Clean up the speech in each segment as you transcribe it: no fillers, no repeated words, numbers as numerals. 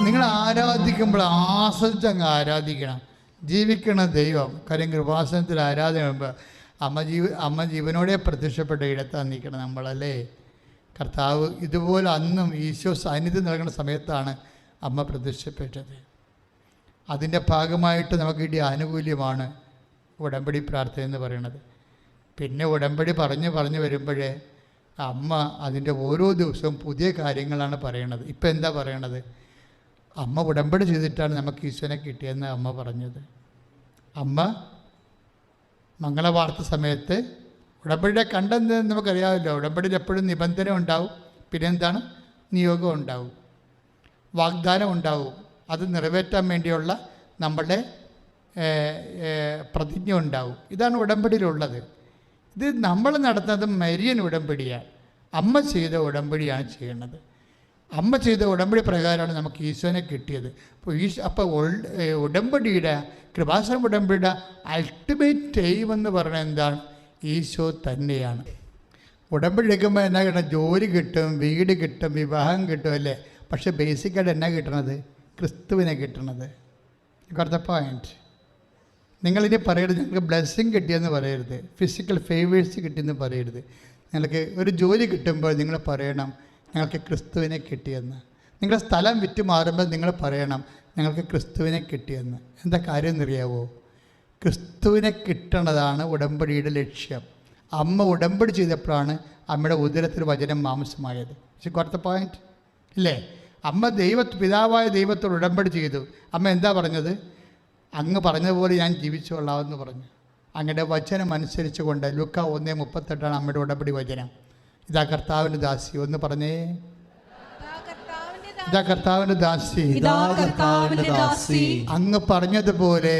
നിങ്ങൾ ആരാധിക്കുമ്പോൾ ആസ്വദിച്ചങ്ങ് ആരാധിക്കണം. ജീവിക്കണ ദൈവം. കാര്യം കൃപാസനത്തിൽ ആരാധന വരുമ്പോൾ അമ്മ ജീവനോടെ പ്രത്യക്ഷപ്പെട്ട ഇടത്താണ് നിൽക്കണം നമ്മളല്ലേ. കർത്താവ് ഇതുപോലെ അന്നും ഈശോ സാന്നിധ്യം നൽകുന്ന സമയത്താണ് അമ്മ പ്രത്യക്ഷപ്പെട്ടത്. അതിൻ്റെ ഭാഗമായിട്ട് നമുക്ക് കിട്ടിയ ആനുകൂല്യമാണ് ഉടമ്പടി പ്രാർത്ഥന എന്ന് പറയുന്നത്. പിന്നെ ഉടമ്പടി പറഞ്ഞു വരുമ്പോഴേ അമ്മ അതിൻ്റെ ഓരോ ദിവസവും പുതിയ കാര്യങ്ങളാണ് പറയണത്. ഇപ്പം എന്താ പറയണത്? അമ്മ ഉടമ്പടി ചെയ്തിട്ടാണ് നമുക്ക് ഈശോനെ കിട്ടിയെന്ന് അമ്മ പറഞ്ഞത്. അമ്മ മംഗളവാർത്ത സമയത്ത് ഉടമ്പടിയുടെ കണ്ടെന്ന് നമുക്കറിയാമല്ലോ. ഉടമ്പടിയിൽ എപ്പോഴും നിബന്ധന ഉണ്ടാവും, പിന്നെ എന്താണ്, നിയോഗം ഉണ്ടാവും, വാഗ്ദാനം ഉണ്ടാവും. അത് നിറവേറ്റാൻ വേണ്ടിയുള്ള നമ്മളുടെ പ്രതിജ്ഞ ഉണ്ടാവും. ഇതാണ് ഉടമ്പടിയിലുള്ളത്. ഇത് നമ്മൾ നടത്തുന്നത് മരിയൻ ഉടമ്പടിയാണ്. അമ്മ ചെയ്ത ഉടമ്പടിയാണ് ചെയ്യുന്നത്. അമ്മ ചെയ്ത ഉടമ്പടി പ്രകാരമാണ് നമുക്ക് ഈശോനെ കിട്ടിയത്. അപ്പോൾ ഉടമ്പടിയുടെ കൃപാസനം ഉടമ്പടിയുടെ അൾട്ടിമേറ്റ് എയിം എന്ന് പറയുന്നത് എന്താണ്? ഈശോ തന്നെയാണ്. ഉടമ്പടി എടുക്കുമ്പോൾ എന്നാ കിട്ടണം? ജോലി കിട്ടും, വീട് കിട്ടും, വിവാഹം കിട്ടും അല്ലേ. പക്ഷേ ബേസിക്കായിട്ട് എന്നാ കിട്ടണത്? ക്രിസ്തുവിനെ കിട്ടണത്. അടുത്ത പോയിൻറ്റ്, നിങ്ങളിനി പറയരുത് ഞങ്ങൾക്ക് ബ്ലെസ്സിങ് കിട്ടിയെന്ന് പറയരുത്, ഫിസിക്കൽ ഫേവേഴ്സ് കിട്ടിയെന്ന് പറയരുത്. നിങ്ങൾക്ക് ഒരു ജോലി കിട്ടുമ്പോൾ നിങ്ങൾ പറയണം ഞങ്ങൾക്ക് ക്രിസ്തുവിനെ കിട്ടിയെന്ന്. നിങ്ങളുടെ സ്ഥലം വിറ്റ് മാറുമ്പോൾ നിങ്ങൾ പറയണം ഞങ്ങൾക്ക് ക്രിസ്തുവിനെ കിട്ടിയെന്ന്. എന്താ കാര്യം എന്നറിയാവോ? ക്രിസ്തുവിനെ കിട്ടണതാണ് ഉടമ്പടിയുടെ ലക്ഷ്യം. അമ്മ ഉടമ്പടി ചെയ്തപ്പോഴാണ് അമ്മയുടെ ഉദരത്തിൽ വചനം മാംസമായത്. അടുത്ത പോയിന്റ് ഇല്ലേ? അമ്മ പിതാവായ ദൈവത്തോട് ഉടമ്പടി ചെയ്തു. അമ്മ എന്താ പറഞ്ഞത്? അങ്ങ് പറഞ്ഞതുപോലെ ഞാൻ ജീവിച്ചുകൊള്ളാമെന്ന് പറഞ്ഞു. അങ്ങയുടെ വചനം അനുസരിച്ച് കൊണ്ട് ലൂക്ക 1:38 അമ്മയുടെ ഉടമ്പടി വചനം. ഇതാ കർത്താവിൻ്റെ ദാസി. ഒന്ന് പറഞ്ഞേ, ഇതാ കർത്താവിൻ്റെ ദാസി, അങ്ങ് പറഞ്ഞതുപോലെ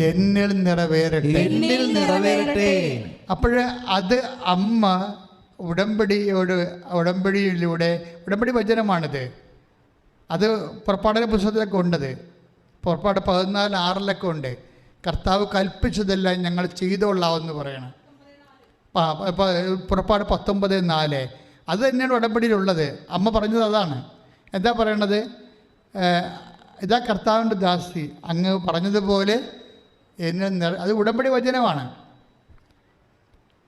എന്നിൽ നിറവേറട്ടെ. അപ്പോഴ് അത് അമ്മ ഉടമ്പടിയിലൂടെ ഉടമ്പടി വചനമാണിത്. അത് പുറപ്പാടിൻ്റെ പുസ്തകത്തിലൊക്കെ ഉണ്ടത്. പുറപ്പാട് 14:6 ഉണ്ട്. കർത്താവ് കൽപ്പിച്ചതെല്ലാം ഞങ്ങൾ ചെയ്തോളാമെന്ന് പറയണം. പുറപ്പാട് 19:4 അത് തന്നെയാണ് ഉടമ്പടിയിലുള്ളത്. അമ്മ പറഞ്ഞത് അതാണ്. എന്താ പറയണത്? ഇതാ കർത്താവിൻ്റെ ദാസി, അങ്ങ് പറഞ്ഞതുപോലെ എന്നെ. അത് ഉടമ്പടി വചനമാണ്.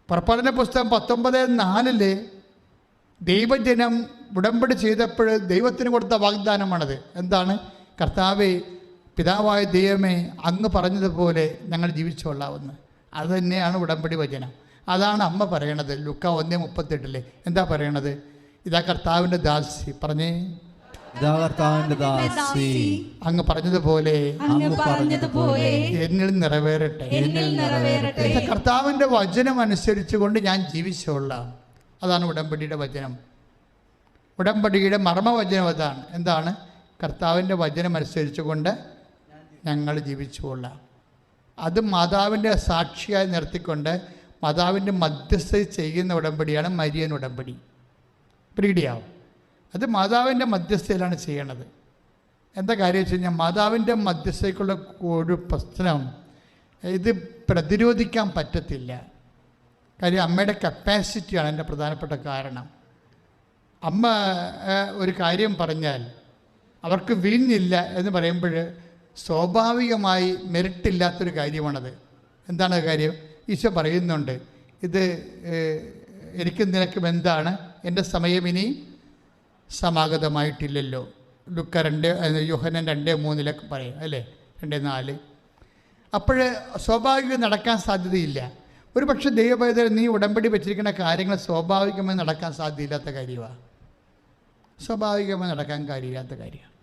പുറപ്പാടിൻ്റെ പുസ്തകം 19:4 ദൈവജനം ഉടമ്പടി ചെയ്തപ്പോൾ ദൈവത്തിന് കൊടുത്ത വാഗ്ദാനമാണത്. എന്താണ്? കർത്താവേ, പിതാവായ ദൈവമേ, അങ്ങ് പറഞ്ഞതുപോലെ ഞങ്ങൾ ജീവിച്ചുകൊള്ളാവുന്ന. അത് തന്നെയാണ് ഉടമ്പടി വചനം. അതാണ് അമ്മ പറയണത്. ലൂക്ക 1:38 എന്താ പറയണത്? ഇതാ കർത്താവിൻ്റെ ദാസി, പറഞ്ഞേ, അങ്ങ് പറഞ്ഞതുപോലെ എന്നിൽ നിറവേറട്ടെ. കർത്താവിൻ്റെ വചനം അനുസരിച്ച് കൊണ്ട് ഞാൻ ജീവിച്ചോളാം. അതാണ് ഉടമ്പടിയുടെ വചനം. ഉടമ്പടിയുടെ മർമ്മവചനം അതാണ്. എന്താണ്? കർത്താവിൻ്റെ വചനം അനുസരിച്ച് കൊണ്ട് ഞങ്ങൾ ജീവിച്ചുകൊള്ളാം. അത് മാതാവിൻ്റെ സാക്ഷിയായി നിർത്തിക്കൊണ്ട് മാതാവിൻ്റെ മധ്യസ്ഥ ചെയ്യുന്ന ഉടമ്പടിയാണ് മരിയൻ ഉടമ്പടി. പ്രീഡിയാവും. അത് മാതാവിൻ്റെ മധ്യസ്ഥയിലാണ് ചെയ്യണത്. എന്താ കാര്യം വെച്ച് കഴിഞ്ഞാൽ മാതാവിൻ്റെ മധ്യസ്ഥയ്ക്കുള്ള ഒരു പ്രശ്നം, ഇത് പ്രതിരോധിക്കാൻ പറ്റത്തില്ല. കാര്യം അമ്മയുടെ കപ്പാസിറ്റിയാണ് എൻ്റെ പ്രധാനപ്പെട്ട കാരണം. അമ്മ ഒരു കാര്യം പറഞ്ഞാൽ അവർക്ക് വീഞ്ഞില്ല എന്ന് പറയുമ്പോൾ സ്വാഭാവികമായി മെറിറ്റില്ലാത്തൊരു കാര്യമാണത്. എന്താണ് കാര്യം? ഈശോ പറയുന്നുണ്ട്, ഇത് എനിക്കും നിനക്കും എന്താണ്, എൻ്റെ സമയം ഇനി സമാഗതമായിട്ടില്ലല്ലോ. ലൂക്ക 2 യോഹന്നാൻ 2:3 പറയും അല്ലേ, 2:4. അപ്പോൾ സ്വാഭാവികം നടക്കാൻ സാധ്യതയില്ല. ഒരു പക്ഷേ ദൈവപൈതൽ നീ ഉടമ്പടി വെച്ചിരിക്കുന്ന കാര്യങ്ങൾ സ്വാഭാവികമായി നടക്കാൻ സാധ്യതയില്ലാത്ത കാര്യമാണ്. സ്വാഭാവികമായി നടക്കാൻ കാര്യമില്ലാത്ത കാര്യമാണ്.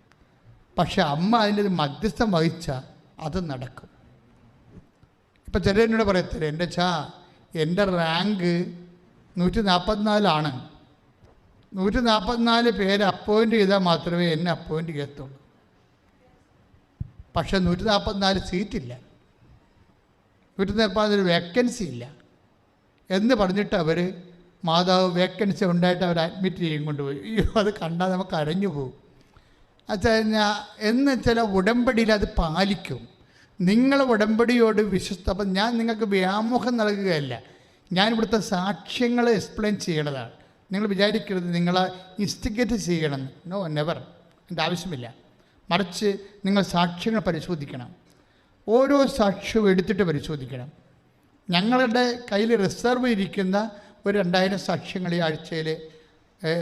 പക്ഷെ അമ്മ അതിൻ്റെ മധ്യസ്ഥം വഹിച്ചാൽ അത് നടക്കും. ഇപ്പം ചിലരോട് പറയത്തില്ല, എൻ്റെ റാങ്ക് 144 144 പേര് അപ്പോയിൻ്റ് ചെയ്താൽ മാത്രമേ എന്നെ അപ്പോയിൻ്റ് ചെയ്യത്തുള്ളൂ. പക്ഷെ 144 സീറ്റില്ല, 144 വേക്കൻസി ഇല്ല എന്ന് പറഞ്ഞിട്ട് അവർ മാതാവ് വേക്കൻസി ഉണ്ടായിട്ട് അവർ അഡ്മിറ്റ് ചെയ്യും കൊണ്ടുപോയി. അയ്യോ, അത് കണ്ടാൽ നമുക്ക് അരഞ്ഞു പോകും. എന്ന് ചില ഉടമ്പടിയിൽ അത് പാലിക്കും. നിങ്ങൾ ഉടമ്പടിയോട് അപ്പം ഞാൻ നിങ്ങൾക്ക് വ്യാമോഹം നൽകുകയല്ല, ഞാൻ ഇവിടുത്തെ സാക്ഷ്യങ്ങൾ എക്സ്പ്ലെയിൻ ചെയ്യണതാണ്. നിങ്ങൾ വിചാരിക്കരുത് നിങ്ങളെ ഇൻസ്റ്റിഗേറ്റ് ചെയ്യണം. No, never. എൻ്റെ ആവശ്യമില്ല. മറിച്ച് നിങ്ങൾ സാക്ഷ്യങ്ങൾ പരിശോധിക്കണം. ഓരോ സാക്ഷ്യവും എടുത്തിട്ട് പരിശോധിക്കണം. ഞങ്ങളുടെ കയ്യിൽ റിസർവ് ഇരിക്കുന്ന ഒരു 2000 സാക്ഷ്യങ്ങൾ ഈ ആഴ്ചയിൽ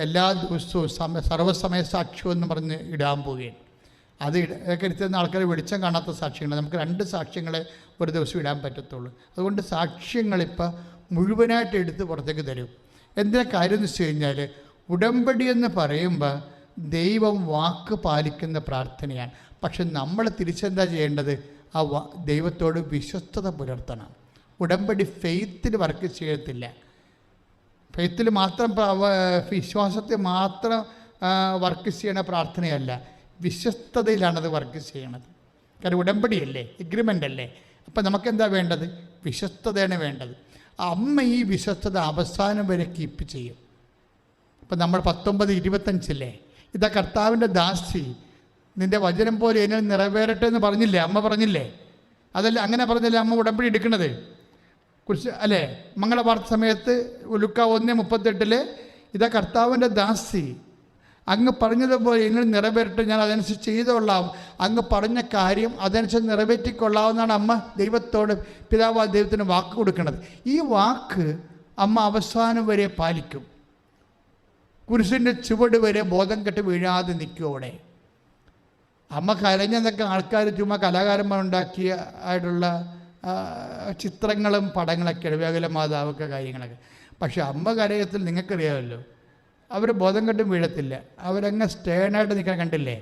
എല്ലാ ദിവസവും സർവ്വസമയ സാക്ഷ്യം എന്ന് പറഞ്ഞ് ഇടാൻ പോവുകയാണ്. അത് ഇതൊക്കെ എടുത്തുന്ന ആൾക്കാർ വെളിച്ചം കാണാത്ത സാക്ഷ്യങ്ങൾ. നമുക്ക് 2 സാക്ഷ്യങ്ങളെ ഒരു ദിവസം ഇടാൻ പറ്റത്തുള്ളൂ. അതുകൊണ്ട് സാക്ഷ്യങ്ങളിപ്പോൾ മുഴുവനായിട്ട് എടുത്ത് പുറത്തേക്ക് തരും. എന്താ കാര്യം എന്ന് വെച്ച് കഴിഞ്ഞാൽ, ഉടമ്പടി എന്ന് പറയുമ്പോൾ ദൈവം വാക്ക് പാലിക്കുന്ന പ്രാർത്ഥനയാണ്. പക്ഷെ നമ്മൾ തിരിച്ചെന്താ ചെയ്യേണ്ടത്? ആ ദൈവത്തോട് വിശ്വസ്തത പുലർത്തണം. ഉടമ്പടി ഫെയ്ത്തിൽ വർക്ക് ചെയ്യത്തില്ല. ഫെയ്ത്തിൽ മാത്രം വിശ്വാസത്തെ മാത്രം വർക്ക് ചെയ്യണ പ്രാർത്ഥനയല്ല, വിശ്വസ്തതയിലാണത് വർക്ക് ചെയ്യണത്. കാരണം ഉടമ്പടിയല്ലേ, എഗ്രിമെൻ്റ് അല്ലേ. അപ്പം നമുക്കെന്താ വേണ്ടത്? വിശ്വസ്തതയാണ് വേണ്ടത്. അമ്മ ഈ വിശ്വസ്തത അവസാനം വരെ കീപ്പ് ചെയ്യും. ഇപ്പം നമ്മൾ 19:25 ഇതാ കർത്താവിൻ്റെ ദാസി, നിൻ്റെ വചനം പോലെ എന്നിൽ നിറവേറട്ടെ എന്ന് പറഞ്ഞില്ലേ, അമ്മ പറഞ്ഞില്ലേ? അതല്ല, അങ്ങനെ പറഞ്ഞല്ലേ അമ്മ ഉടമ്പടി എടുക്കുന്നത് കുറിച്ച് അല്ലേ? മംഗളവാർത്ത സമയത്ത് ലുക്ക 1:38 ഇതാ കർത്താവിൻ്റെ ദാസി, അങ്ങ് പറഞ്ഞതുപോലെ എന്നിൽ നിറവേറട്ടെ, ഞാൻ അതനുസരിച്ച് ചെയ്തോളാം. അങ്ങ് പറഞ്ഞ കാര്യം അതനുസരിച്ച് നിറവേറ്റിക്കൊള്ളാമെന്നാണ് അമ്മ ദൈവത്തോട്, പിതാവായ ദൈവത്തിന് വാക്ക് കൊടുക്കുന്നത്. ഈ വാക്ക് അമ്മ അവസാനം വരെ പാലിക്കും. കുരിശിൻ്റെ ചുവട് വരെ ബോധം കെട്ട് വീഴാതെ നിൽക്കും അവിടെ. അമ്മ കരഞ്ഞെന്നൊക്കെ ആൾക്കാർ ചുമ്മാ കലാകാരന്മാരുണ്ടാക്കിയ ആയിട്ടുള്ള ചിത്രങ്ങളും പടങ്ങളൊക്കെയാണ്, വ്യാകുല മാതാവൊക്കെ കാര്യങ്ങളൊക്കെ. പക്ഷെ അമ്മ കരയത്തിൽ നിങ്ങൾക്കറിയാമല്ലോ, അവർ ബോധം കെട്ടും വീഴത്തില്ല. അവരങ്ങ് സ്റ്റേണായിട്ട് നിൽക്കാൻ കണ്ടില്ലേ?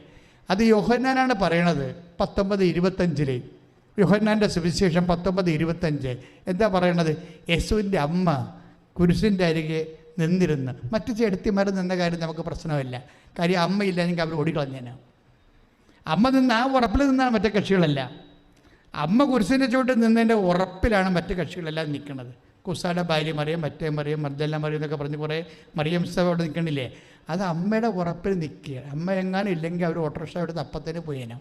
അത് യോഹന്നാനാണ് പറയണത് 19:25. യോഹന്നാൻ്റെ സുവിശേഷം 19:25 എന്താ പറയണത്? യേശുവിൻ്റെ അമ്മ കുരിശിൻ്റെ അരികെ നിന്നിരുന്ന്. മറ്റു ചെടുത്തിമാർ നിന്ന കാര്യം നമുക്ക് പ്രശ്നമില്ല. കാര്യം അമ്മയില്ലെങ്കിൽ അവർ ഓടിക്കളഞ്ഞേനെ. അമ്മ നിന്ന് ആ ഉറപ്പിൽ നിന്നാണ് മറ്റേ കക്ഷികളല്ല. അമ്മ കുരിശിൻ്റെ ചുവട്ടിൽ നിന്നതിൻ്റെ ഉറപ്പിലാണ് മറ്റു കക്ഷികളെല്ലാം നിൽക്കുന്നത്. കുസായുടെ ഭാര്യ മറിയം, മറ്റേ മറിയം, മർദ്ദല മറിയം എന്നൊക്കെ പറഞ്ഞ് കുറേ മറിയം സഭ അവിടെ നിൽക്കണില്ലേ? അത് അമ്മയുടെ ഉറപ്പിൽ നിൽക്കുക. അമ്മ എങ്ങാനും ഇല്ലെങ്കിൽ അവർ ഓട്ടോറിക്ഷ അവിടെ അപ്പത്തേന് പോയേനോ.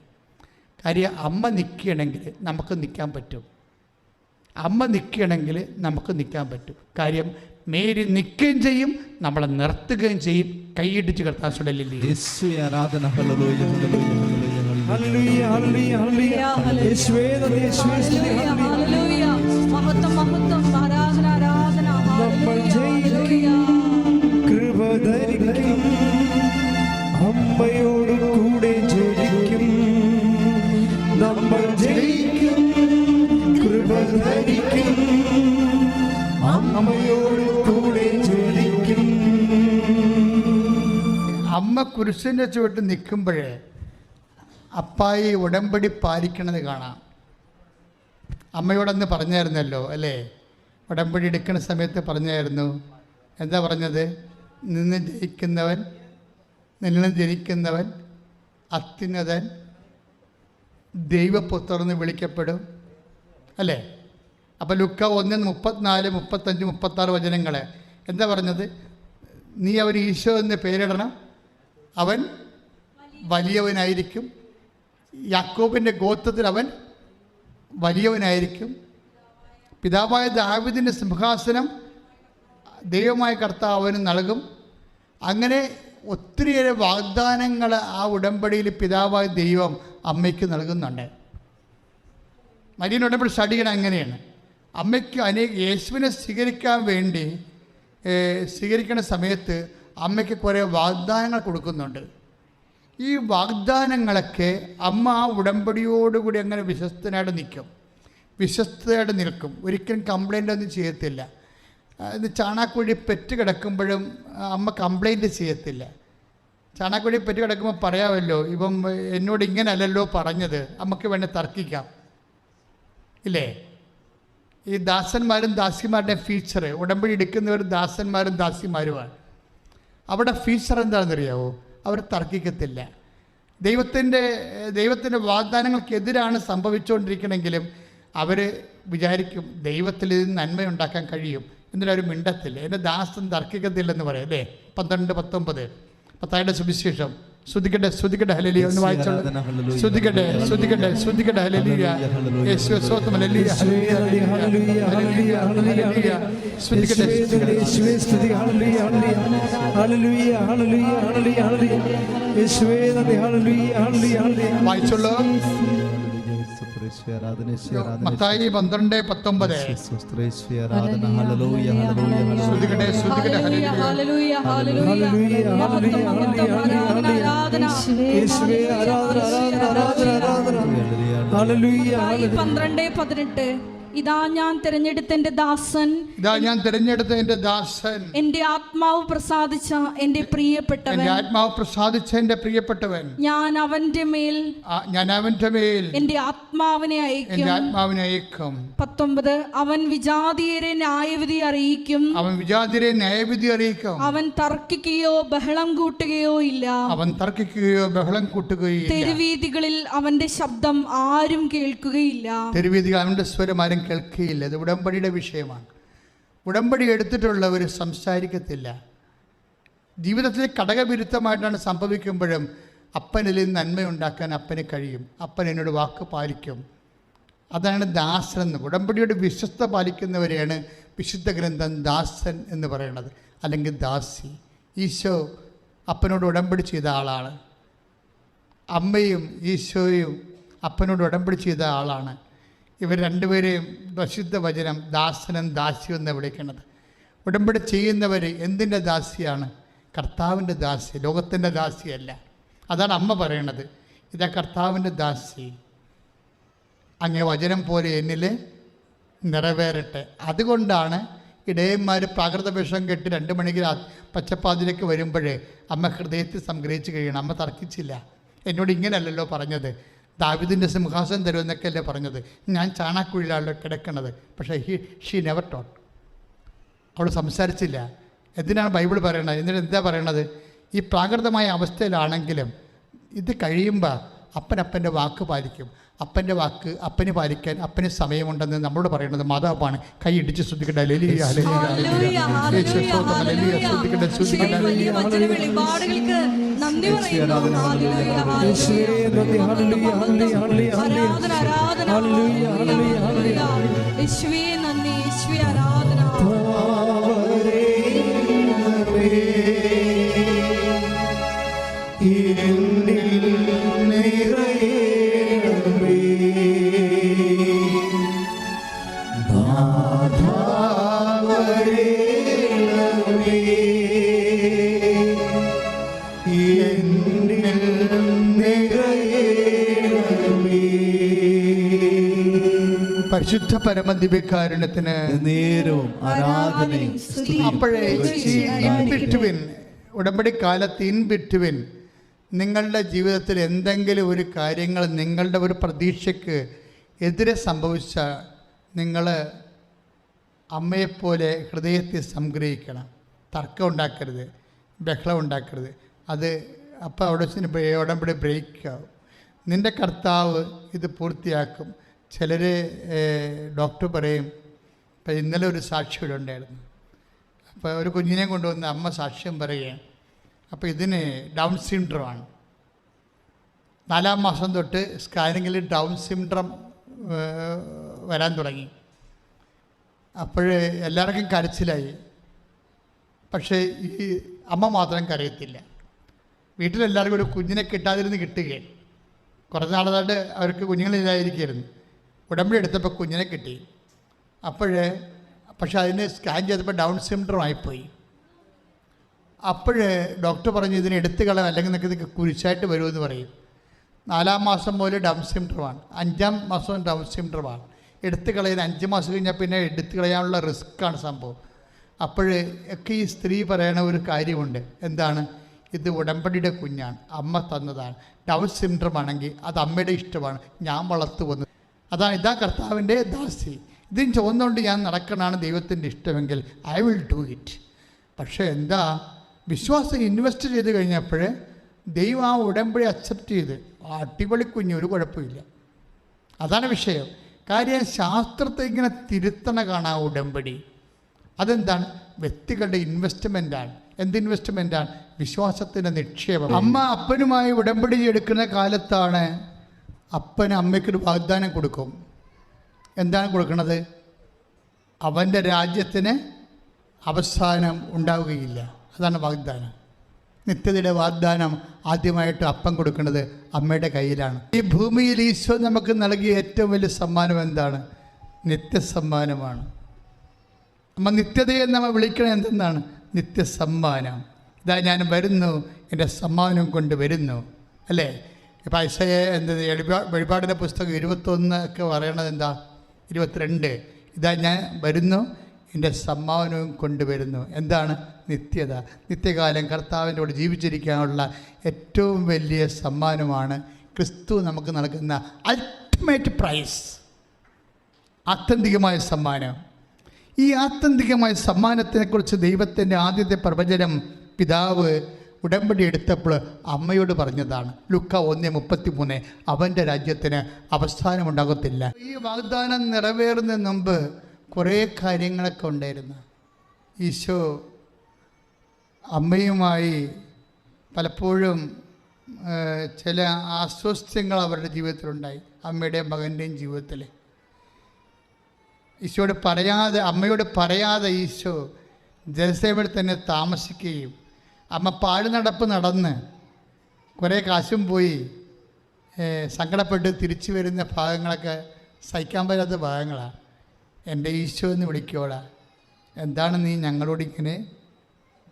കാര്യം അമ്മ നിൽക്കുകയാണെങ്കിൽ നമുക്ക് നിൽക്കാൻ പറ്റും. അമ്മ നിൽക്കുകയാണെങ്കിൽ നമുക്ക് നിൽക്കാൻ പറ്റും. കാര്യം മേരി നിൽക്കുകയും ചെയ്യും, നമ്മളെ നിർത്തുകയും ചെയ്യും. കൈയിടിച്ച് കർത്താൻ സുടലില്ലേ? ആരാധന. അമ്മയോട് കൂടെ ജയിക്കും നമ്മൾ, ജയിക്കും കൃപ ധരിക്കും. അമ്മയോട് കൂടെ ജയിക്കും. അമ്മ കുരിശിൻ്റെ ചുവട്ട് നിൽക്കുമ്പോഴേ അപ്പായി ഉടമ്പടി പാലിക്കണത് കാണാം. അമ്മയോടന്ന് പറഞ്ഞായിരുന്നല്ലോ അല്ലേ? ഉടമ്പടി എടുക്കുന്ന സമയത്ത് പറഞ്ഞായിരുന്നു. എന്താ പറഞ്ഞത്? നിന്നിൽ ജനിക്കുന്നവൻ അത്യുന്നതൻ ദൈവപുത്രൻ എന്ന് വിളിക്കപ്പെടും അല്ലേ? അപ്പോൾ ലുക്ക 1:34, 35, 36 വചനങ്ങൾ എന്താ പറഞ്ഞത്? നീ അവൻ ഈശോ എന്ന് പേരിടണം, അവൻ വലിയവനായിരിക്കും, യാക്കോബിൻ്റെ ഗോത്രത്തിൽ അവൻ വലിയവനായിരിക്കും, പിതാവായ ദാവീദിൻ്റെ സിംഹാസനം ദൈവമായ കർത്താവ് അവന് നൽകും. അങ്ങനെ ഒത്തിരിയേറെ വാഗ്ദാനങ്ങൾ ആ ഉടമ്പടിയിൽ പിതാവായ ദൈവം അമ്മയ്ക്ക് നൽകുന്നുണ്ട്. മരിയൻ ഉടമ്പടി സ്റ്റഡി ചെയ്യണം അങ്ങനെയാണ്. അമ്മയ്ക്ക് യേശുവിനെ സ്വീകരിക്കുന്ന സമയത്ത് അമ്മയ്ക്ക് കുറേ വാഗ്ദാനങ്ങൾ കൊടുക്കുന്നുണ്ട്. ഈ വാഗ്ദാനങ്ങളൊക്കെ അമ്മ ആ ഉടമ്പടിയോടുകൂടി അങ്ങനെ വിശ്വസ്തയായിട്ട് നിൽക്കും. ഒരിക്കലും കംപ്ലൈൻ്റ് ഒന്നും ചെയ്യത്തില്ല. ഇത് ചാണാക്കുഴി പെറ്റ് കിടക്കുമ്പോഴും അമ്മ കംപ്ലൈൻറ്റ് ചെയ്യത്തില്ല. ചാണാക്കുഴി പെറ്റ് കിടക്കുമ്പോൾ പറയാമല്ലോ, ഇപ്പം എന്നോട് ഇങ്ങനല്ലല്ലോ പറഞ്ഞത്, അമ്മയ്ക്ക് വേണ്ടി തർക്കിക്കാം ഇല്ലേ? ഈ ദാസന്മാരും ദാസിമാരുടെ ഫീച്ചർ, ഉടമ്പടി എടുക്കുന്നവർ ദാസന്മാരും ദാസിമാരുമാണ്. അവിടെ ഫീച്ചർ എന്താണെന്നറിയാവോ? അവർ തർക്കിക്കത്തില്ല. ദൈവത്തിൻ്റെ വാഗ്ദാനങ്ങൾക്കെതിരാണ് സംഭവിച്ചുകൊണ്ടിരിക്കണമെങ്കിലും അവർ വിചാരിക്കും ദൈവത്തിൽ ഇത് നന്മയുണ്ടാക്കാൻ കഴിയും, എന്നിട്ട് അവർ മിണ്ടത്തില്ല. എൻ്റെ ദാസൻ തർക്കിക്കത്തില്ലെന്ന് പറയും അല്ലേ? 12:19 മത്തായിയുടെ സുവിശേഷം സ്തുതിക്കട്ടെ സ്തുതിക്കട്ടെ ഹല്ലേലൂയ. ഒന്ന് വായിച്ചോളൂ. സ്തുതിക്കട്ടെ സ്തുതിക്കട്ടെ സ്തുതിക്കട്ടെ ഹല്ലേലൂയ. യേശുവേ സ്തോത്രം. ഹല്ലേലൂയ ഹല്ലേലൂയ ഹല്ലേലൂയ ഹല്ലേലൂയ. സ്തുതിക്കട്ടെ യേശുവേ സ്തുതി. ഹല്ലേലൂയ ഹല്ലേലൂയ ഹല്ലേലൂയ ഹല്ലേലൂയ ഹല്ലേലൂയ. യേശുവേ നന്ദി. ഹല്ലേലൂയ ഹല്ലേലൂയ ഹല്ലേലൂയ. വായിച്ചോളൂ. മത്തായി 12:19. സ്തുതിക്കട്ടെ സ്തുതിക്കട്ടെ ഹല്ലേലൂയ ഹല്ലേലൂയ ഹല്ലേലൂയ മഹത്വം മഹത്വം ആരാധന ആരാധന യേശുവേ ആരാധന ആരാധന ആരാധന. ഹല്ലേലൂയ. 12:18 ഇതാ ഞാൻ തിരഞ്ഞെടുത്ത എന്റെ ദാസൻ, ഇതാ ഞാൻ തിരഞ്ഞെടുത്ത എന്റെ ദാസൻ, എന്റെ ആത്മാവ് പ്രസാദിച്ച എന്റെ പ്രിയപ്പെട്ടവൻ, എന്റെ ആത്മാവ് പ്രസാദിച്ച എന്റെ പ്രിയപ്പെട്ടവൻ, ഞാൻ അവന്റെ മേൽ എന്റെ ആത്മാവിനെ അയക്കും. 19 അവൻ വിജാതിയരെ ന്യായവിധി അറിയിക്കും. അവൻ തർക്കിക്കുകയോ ബഹളം കൂട്ടുകയോ ഇല്ല. തെരുവീതികളിൽ അവന്റെ ശബ്ദം ആരും കേൾക്കുകയില്ല. അവന്റെ സ്വരം ആരും കേൾക്കുകയില്ല. ഇത് ഉടമ്പടിയുടെ വിഷയമാണ്. ഉടമ്പടി എടുത്തിട്ടുള്ളവർ സംസാരിക്കത്തില്ല. ജീവിതത്തിൽ ഘടകവിരുദ്ധമായിട്ടാണ് സംഭവിക്കുമ്പോഴും അപ്പനിൽ നന്മയുണ്ടാക്കാൻ അപ്പന് കഴിയും. അപ്പൻ എന്നോട് വാക്ക് പാലിക്കും. അതാണ് ദാസൻ എന്ന്. ഉടമ്പടിയുടെ വിശ്വസ്ത പാലിക്കുന്നവരെയാണ് വിശുദ്ധ ഗ്രന്ഥം ദാസൻ എന്ന് പറയുന്നത്, അല്ലെങ്കിൽ ദാസി. ഈശോ അപ്പനോട് ഉടമ്പടി ചെയ്ത ആളാണ്. അമ്മയും ഈശോയും അപ്പനോട് ഉടമ്പടി ചെയ്ത ആളാണ്. ഇവർ രണ്ടുപേരെയും വിശുദ്ധ വചനം ദാസനും ദാസിയും എന്ന് വിളിക്കുന്നത്. ഉടമ്പടി ചെയ്യുന്നവർ എന്തിൻ്റെ ദാസിയാണ്? കർത്താവിൻ്റെ ദാസി, ലോകത്തിൻ്റെ ദാസിയല്ല. അതാണ് അമ്മ പറയണത്. ഇതാ കർത്താവിൻ്റെ ദാസി, അങ്ങേ വചനം പോലെ എന്നിൽ നിറവേറട്ടെ. അതുകൊണ്ടാണ് ഇടയന്മാർ പ്രാകൃത വേഷം കെട്ടി 2 മണിക്ക് പച്ചപ്പാതിലേക്ക് വരുമ്പോഴേ അമ്മ ഹൃദയത്തിൽ സംഗ്രഹിച്ച് കഴിയണം. അമ്മ തർക്കിച്ചില്ല. എന്നോട് ഇങ്ങനെയല്ലല്ലോ പറഞ്ഞത്, ദാവീദിൻ്റെ സിംഹാസനം തരുമെന്നൊക്കെ അല്ലേ പറഞ്ഞത്, ഞാൻ ചാണാക്കുഴിയിലാണല്ലോ കിടക്കണത്. പക്ഷേ ഷീ നെവർ ടോട്ട്. അവൾ സംസാരിച്ചില്ല. എന്തിനാണ് ബൈബിൾ പറയണത്? എന്നിട്ട് എന്താ പറയണത്? ഈ പ്രാകൃതമായ അവസ്ഥയിലാണെങ്കിലും ഇത് കഴിയുമ്പോൾ അപ്പൻ്റെ വാക്ക് പാലിക്കും. അപ്പൻ്റെ വാക്ക് അപ്പന് പാലിക്കാൻ അപ്പന് സമയമുണ്ടെന്ന് നമ്മളോട് പറയുന്നത് മാതാവാണ്. കൈ ഇടിച്ച് ശ്രദ്ധിക്കട്ടെ. പരിശുദ്ധ പരമദിവ്യകാരുണ്യത്തിന് നേരവും ആരാധനയും. അപ്പോഴേ ഇൻബിറ്റ്വീൻ, ഉടമ്പടി കാലത്ത് ഇൻബിറ്റ്വീൻ നിങ്ങളുടെ ജീവിതത്തിൽ എന്തെങ്കിലും ഒരു കാര്യങ്ങൾ നിങ്ങളുടെ ഒരു പ്രതീക്ഷയ്ക്ക് എതിരെ സംഭവിച്ച നിങ്ങൾ അമ്മയെപ്പോലെ ഹൃദയത്തിൽ സംഗ്രഹിക്കണം. തർക്കം ഉണ്ടാക്കരുത്, ബഹളം ഉണ്ടാക്കരുത്. അത് അപ്പോൾ അവിടെ ഉടമ്പടി ബ്രേക്ക് ആവും. നിൻ്റെ കർത്താവ് ഇത് പൂർത്തിയാക്കും. ചിലർ ഡോക്ടർ പറയും. ഇപ്പം ഇന്നലെ ഒരു സാക്ഷി ഇവിടെ ഉണ്ടായിരുന്നു. അപ്പോൾ ഒരു കുഞ്ഞിനെ കൊണ്ടുവന്ന് അമ്മ സാക്ഷ്യം പറയുകയാണ്. അപ്പോൾ ഇതിന് ഡൗൺ സിൻഡ്രോമാണ്. 4-ാം മാസം തൊട്ട് സ്കാനിങ്ങിൽ ഡൗൺ സിൻഡ്രം വരാൻ തുടങ്ങി. അപ്പോൾ എല്ലാവർക്കും കരച്ചിലായി. പക്ഷേ ഈ അമ്മ മാത്രം കരയത്തില്ല. വീട്ടിലെല്ലാവർക്കും ഒരു കുഞ്ഞിനെ കിട്ടാതിരുന്ന് കിട്ടുകയാണ്. കുറച്ച് നാളായിട്ട് അവർക്ക് കുഞ്ഞുങ്ങളില്ലായിരിക്കുമായിരുന്നു. ഉടമ്പടി എടുത്തപ്പോൾ കുഞ്ഞിനെ കിട്ടി. പക്ഷേ അതിന് സ്കാൻ ചെയ്തപ്പോൾ ഡൗൺ സിൻഡ്രോം ആയിപ്പോയി. ഡോക്ടർ പറഞ്ഞു ഇതിന് എടുത്തു കളയാൻ, അല്ലെങ്കിൽ നിങ്ങൾക്ക് കുരിശായിട്ട് വരുമെന്ന് പറയും. 4-ാം മാസം മുതൽ ഡൗൺ സിൻഡ്രോമാണ്. 5-ാം മാസം ഡൗൺ സിൻഡ്രോമാണ്. എടുത്തു കളയാൻ 5 മാസം കഴിഞ്ഞാൽ പിന്നെ എടുത്തു കളയാനുള്ള റിസ്ക്കാണ് സംഭവം. ഒക്കെ ഈ സ്ത്രീ പറയണ ഒരു കാര്യമുണ്ട്. എന്താണ്? ഇത് ഉടമ്പടിയുടെ കുഞ്ഞാണ്, അമ്മ തന്നതാണ്. ഡൗൺ സിൻഡ്രോം ആണെങ്കിൽ അത് അമ്മയുടെ ഇഷ്ടമാണ്, ഞാൻ വളർത്തു വന്നത്. ഇതാ കർത്താവിൻ്റെ ദാസി. ഇതിന് ചോദിച്ചുകൊണ്ട് ഞാൻ നടക്കണതാണ് ദൈവത്തിൻ്റെ ഇഷ്ടമെങ്കിൽ ഐ വിൽ ഡു ഇറ്റ്. പക്ഷേ എന്താ, വിശ്വാസം ഇൻവെസ്റ്റ് ചെയ്ത് കഴിഞ്ഞപ്പോൾ ദൈവം ആ ഉടമ്പടി അക്സെപ്റ്റ് ചെയ്ത് അടിപൊളി കുഞ്ഞ്, ഒരു കുഴപ്പമില്ല. അതാണ് വിഷയം. കാര്യം ശാസ്ത്രത്തെ ഇങ്ങനെ തിരുത്തണ കാണാം ഉടമ്പടി. അതെന്താണ്? വ്യക്തികളുടെ ഇൻവെസ്റ്റ്മെൻറ്റാണ്. എന്ത് ഇൻവെസ്റ്റ്മെൻറ്റാണ്? വിശ്വാസത്തിൻ്റെ നിക്ഷേപം. അമ്മ അപ്പനുമായി ഉടമ്പടി എടുക്കുന്ന കാലത്താണ് അപ്പന് അമ്മയ്ക്കൊരു വാഗ്ദാനം കൊടുക്കും. എന്താണ് കൊടുക്കുന്നത്? അവൻ്റെ രാജ്യത്തിന് അവസാനം ഉണ്ടാവുകയില്ല. അതാണ് വാഗ്ദാനം. നിത്യതയുടെ വാഗ്ദാനം ആദ്യമായിട്ട് അപ്പം കൊടുക്കുന്നത് അമ്മയുടെ കയ്യിലാണ്. ഈ ഭൂമിയിൽ ഈശോ നമുക്ക് നൽകിയ ഏറ്റവും വലിയ സമ്മാനം എന്താണ്? നിത്യസമ്മാനമാണ്. അമ്മ നിത്യതയെ നമ്മൾ വിളിക്കണത് എന്തെന്നാണ്? നിത്യസമ്മാനം. ഇതാ ഞാൻ വരുന്നു, എൻ്റെ സമ്മാനം കൊണ്ട് വരുന്നു, അല്ലേ? ഇപ്പം വെളിപാടിൻ്റെ പുസ്തകം 21 ഒക്കെ പറയണത് എന്താ? 22. ഇതാ ഞാൻ വരുന്നു, എൻ്റെ സമ്മാനവും കൊണ്ടുവരുന്നു. എന്താണ്? നിത്യത. നിത്യകാലം കർത്താവിൻ്റെ കൂടെ ജീവിച്ചിരിക്കാനുള്ള ഏറ്റവും വലിയ സമ്മാനമാണ് ക്രിസ്തു നമുക്ക് നൽകുന്ന അൾട്ടിമേറ്റ് പ്രൈസ്, ആത്യന്തികമായ സമ്മാനം. ഈ ആത്യന്തികമായ സമ്മാനത്തിനെക്കുറിച്ച് ദൈവത്തിൻ്റെ ആദ്യത്തെ പ്രവചനം പിതാവ് ഉടമ്പടി എടുത്തപ്പോൾ അമ്മയോട് പറഞ്ഞതാണ്. ലുക്ക 1:33. അവൻ്റെ രാജ്യത്തിന് അവസാനമുണ്ടാകത്തില്ല. ഈ വാഗ്ദാനം നിറവേറുന്നതിന് മുമ്പ് കുറേ കാര്യങ്ങളൊക്കെ ഉണ്ടായിരുന്നു. ഈശോ അമ്മയുമായി പലപ്പോഴും ചില അസ്വസ്ഥ്യങ്ങൾ അവരുടെ ജീവിതത്തിലുണ്ടായി. അമ്മയുടെയും മകൻ്റെയും ജീവിതത്തിൽ ഈശോയോട് പറയാതെ, അമ്മയോട് പറയാതെ ഈശോ ജെറുസലേമിൽ തന്നെ താമസിക്കുകയും അമ്മ പാഴ്നടപ്പ് നടന്ന് കുറേ കാശും പോയി സങ്കടപ്പെട്ട് തിരിച്ചു വരുന്ന ഭാഗങ്ങളൊക്കെ സഹിക്കാൻ പറ്റാത്ത ഭാഗങ്ങളാണ്. എൻ്റെ ഈശോ എന്ന് വിളിക്കോടാ, എന്താണ് നീ ഞങ്ങളോട് ഇങ്ങനെ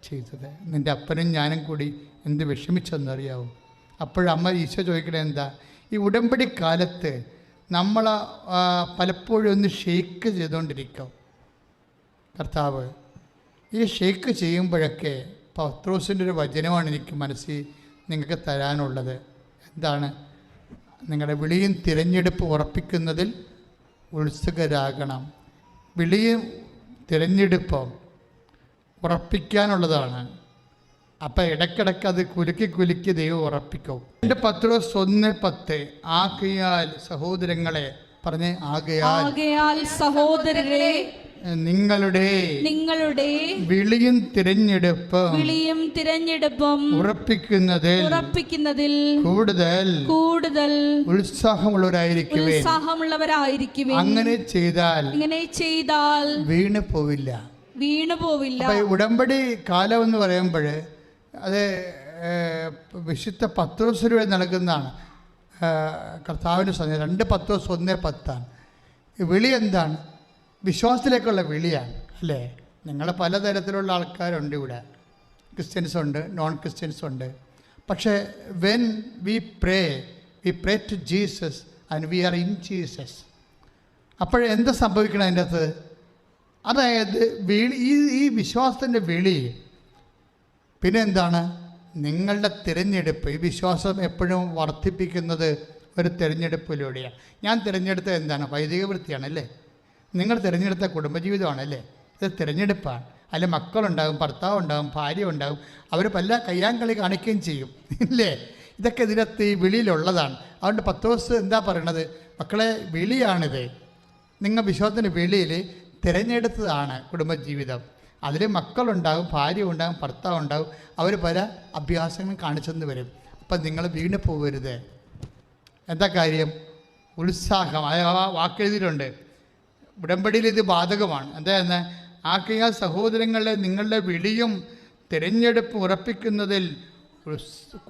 ചെയ്തത്? നിൻ്റെ അപ്പനും ഞാനും കൂടി എന്ത് വിഷമിച്ചെന്നറിയാവോ? അപ്പോഴമ്മ ഈശോ ചോദിക്കണേ എന്താ? ഈ ഉടമ്പടി കാലത്ത് നമ്മൾ പലപ്പോഴും ഒന്ന് ഷെയ്ക്ക് ചെയ്തുകൊണ്ടിരിക്കും. കർത്താവ് ഈ ഷെയ്ക്ക് ചെയ്യുമ്പോഴൊക്കെ പത്രോസിൻ്റെ ഒരു വചനമാണ് എനിക്ക് മനസ്സിൽ നിങ്ങൾക്ക് തരാനുള്ളത്. എന്താണ്? നിങ്ങളുടെ വിളിയും തിരഞ്ഞെടുപ്പ് ഉറപ്പിക്കുന്നതിൽ ഉത്സുകരാകണം. വിളിയും തിരഞ്ഞെടുപ്പും ഉറപ്പിക്കാനുള്ളതാണ്. അപ്പം ഇടയ്ക്കിടയ്ക്ക് അത് കുലുക്കി ദൈവം ഉറപ്പിക്കും. 2 പത്രോസ് 1:10. ആകയാൽ സഹോദരങ്ങളെ പറഞ്ഞേ, ആകയാൽ സഹോദരരെ നിങ്ങളുടെ വിളിയും തിരഞ്ഞെടുപ്പും ഉറപ്പിക്കുന്നതിൽ കൂടുതൽ ഉത്സാഹമുള്ളവരായിരിക്കുവേ. അങ്ങനെ ചെയ്താൽ വീണു പോവില്ല. ഉടമ്പടി കാലം എന്ന് പറയുമ്പോൾ അത് വിശുദ്ധ പത്രോസിലൂടെ നൽകുന്നതാണ്. കർത്താവിൻ്റെ സന്ദേശം 2 പത്രോസ് 1:10. വിളി എന്താണ്? വിശ്വാസത്തിലേക്കുള്ള വിളിയാണ്, അല്ലേ? നിങ്ങൾ പലതരത്തിലുള്ള ആൾക്കാരുണ്ട് ഇവിടെ. ക്രിസ്ത്യൻസ് ഉണ്ട്, നോൺ ക്രിസ്ത്യൻസ് ഉണ്ട്. പക്ഷേ when we pray to Jesus and we are in Jesus. അപ്പോഴെന്താ സംഭവിക്കണം അതിൻ്റെ അകത്ത്? അതായത് ഈ വിശ്വാസത്തിൻ്റെ വിളി, പിന്നെ എന്താണ്? നിങ്ങളുടെ തിരഞ്ഞെടുപ്പ്. ഈ വിശ്വാസം എപ്പോഴും വർദ്ധിപ്പിക്കുന്നത് ഒരു തിരഞ്ഞെടുപ്പിലൂടെയാണ്. ഞാൻ തിരഞ്ഞെടുത്തത് എന്താണ്? വൈദിക വൃത്തിയാണല്ലേ. നിങ്ങൾ തിരഞ്ഞെടുത്ത കുടുംബജീവിതമാണല്ലേ. ഇത് തിരഞ്ഞെടുപ്പാണ്. അതിൽ മക്കളുണ്ടാകും, ഭർത്താവ് ഉണ്ടാകും, ഭാര്യ ഉണ്ടാകും. അവർ പല കയ്യാങ്കളി കാണിക്കുകയും ചെയ്യും, ഇല്ലേ? ഇതൊക്കെ ഇതിനകത്ത് ഈ വിളിയിലുള്ളതാണ്. അതുകൊണ്ട് പത്രോസ് എന്താ പറയണത്? മക്കളെ, വിളിയാണിത്. നിങ്ങൾ വിശ്വാസത്തിൻ്റെ വിളിയിൽ തിരഞ്ഞെടുത്തതാണ് കുടുംബജീവിതം. അതിൽ മക്കളുണ്ടാകും, ഭാര്യ ഉണ്ടാകും, ഭർത്താവ് ഉണ്ടാകും. അവർ പല അഭ്യാസങ്ങളും കാണിച്ചെന്ന് വരും. അപ്പം നിങ്ങൾ വീണ് പോകരുത്. എന്താ കാര്യം? ഉത്സാഹം. ആ വാക്കെഴുതിയിട്ടുണ്ട്. ഉടമ്പടിയിൽ ഇത് ബാധകമാണ്. എന്താ? ആകയാൽ സഹോദരങ്ങളെ നിങ്ങളുടെ വിളിയും തിരഞ്ഞെടുപ്പ് ഉറപ്പിക്കുന്നതിൽ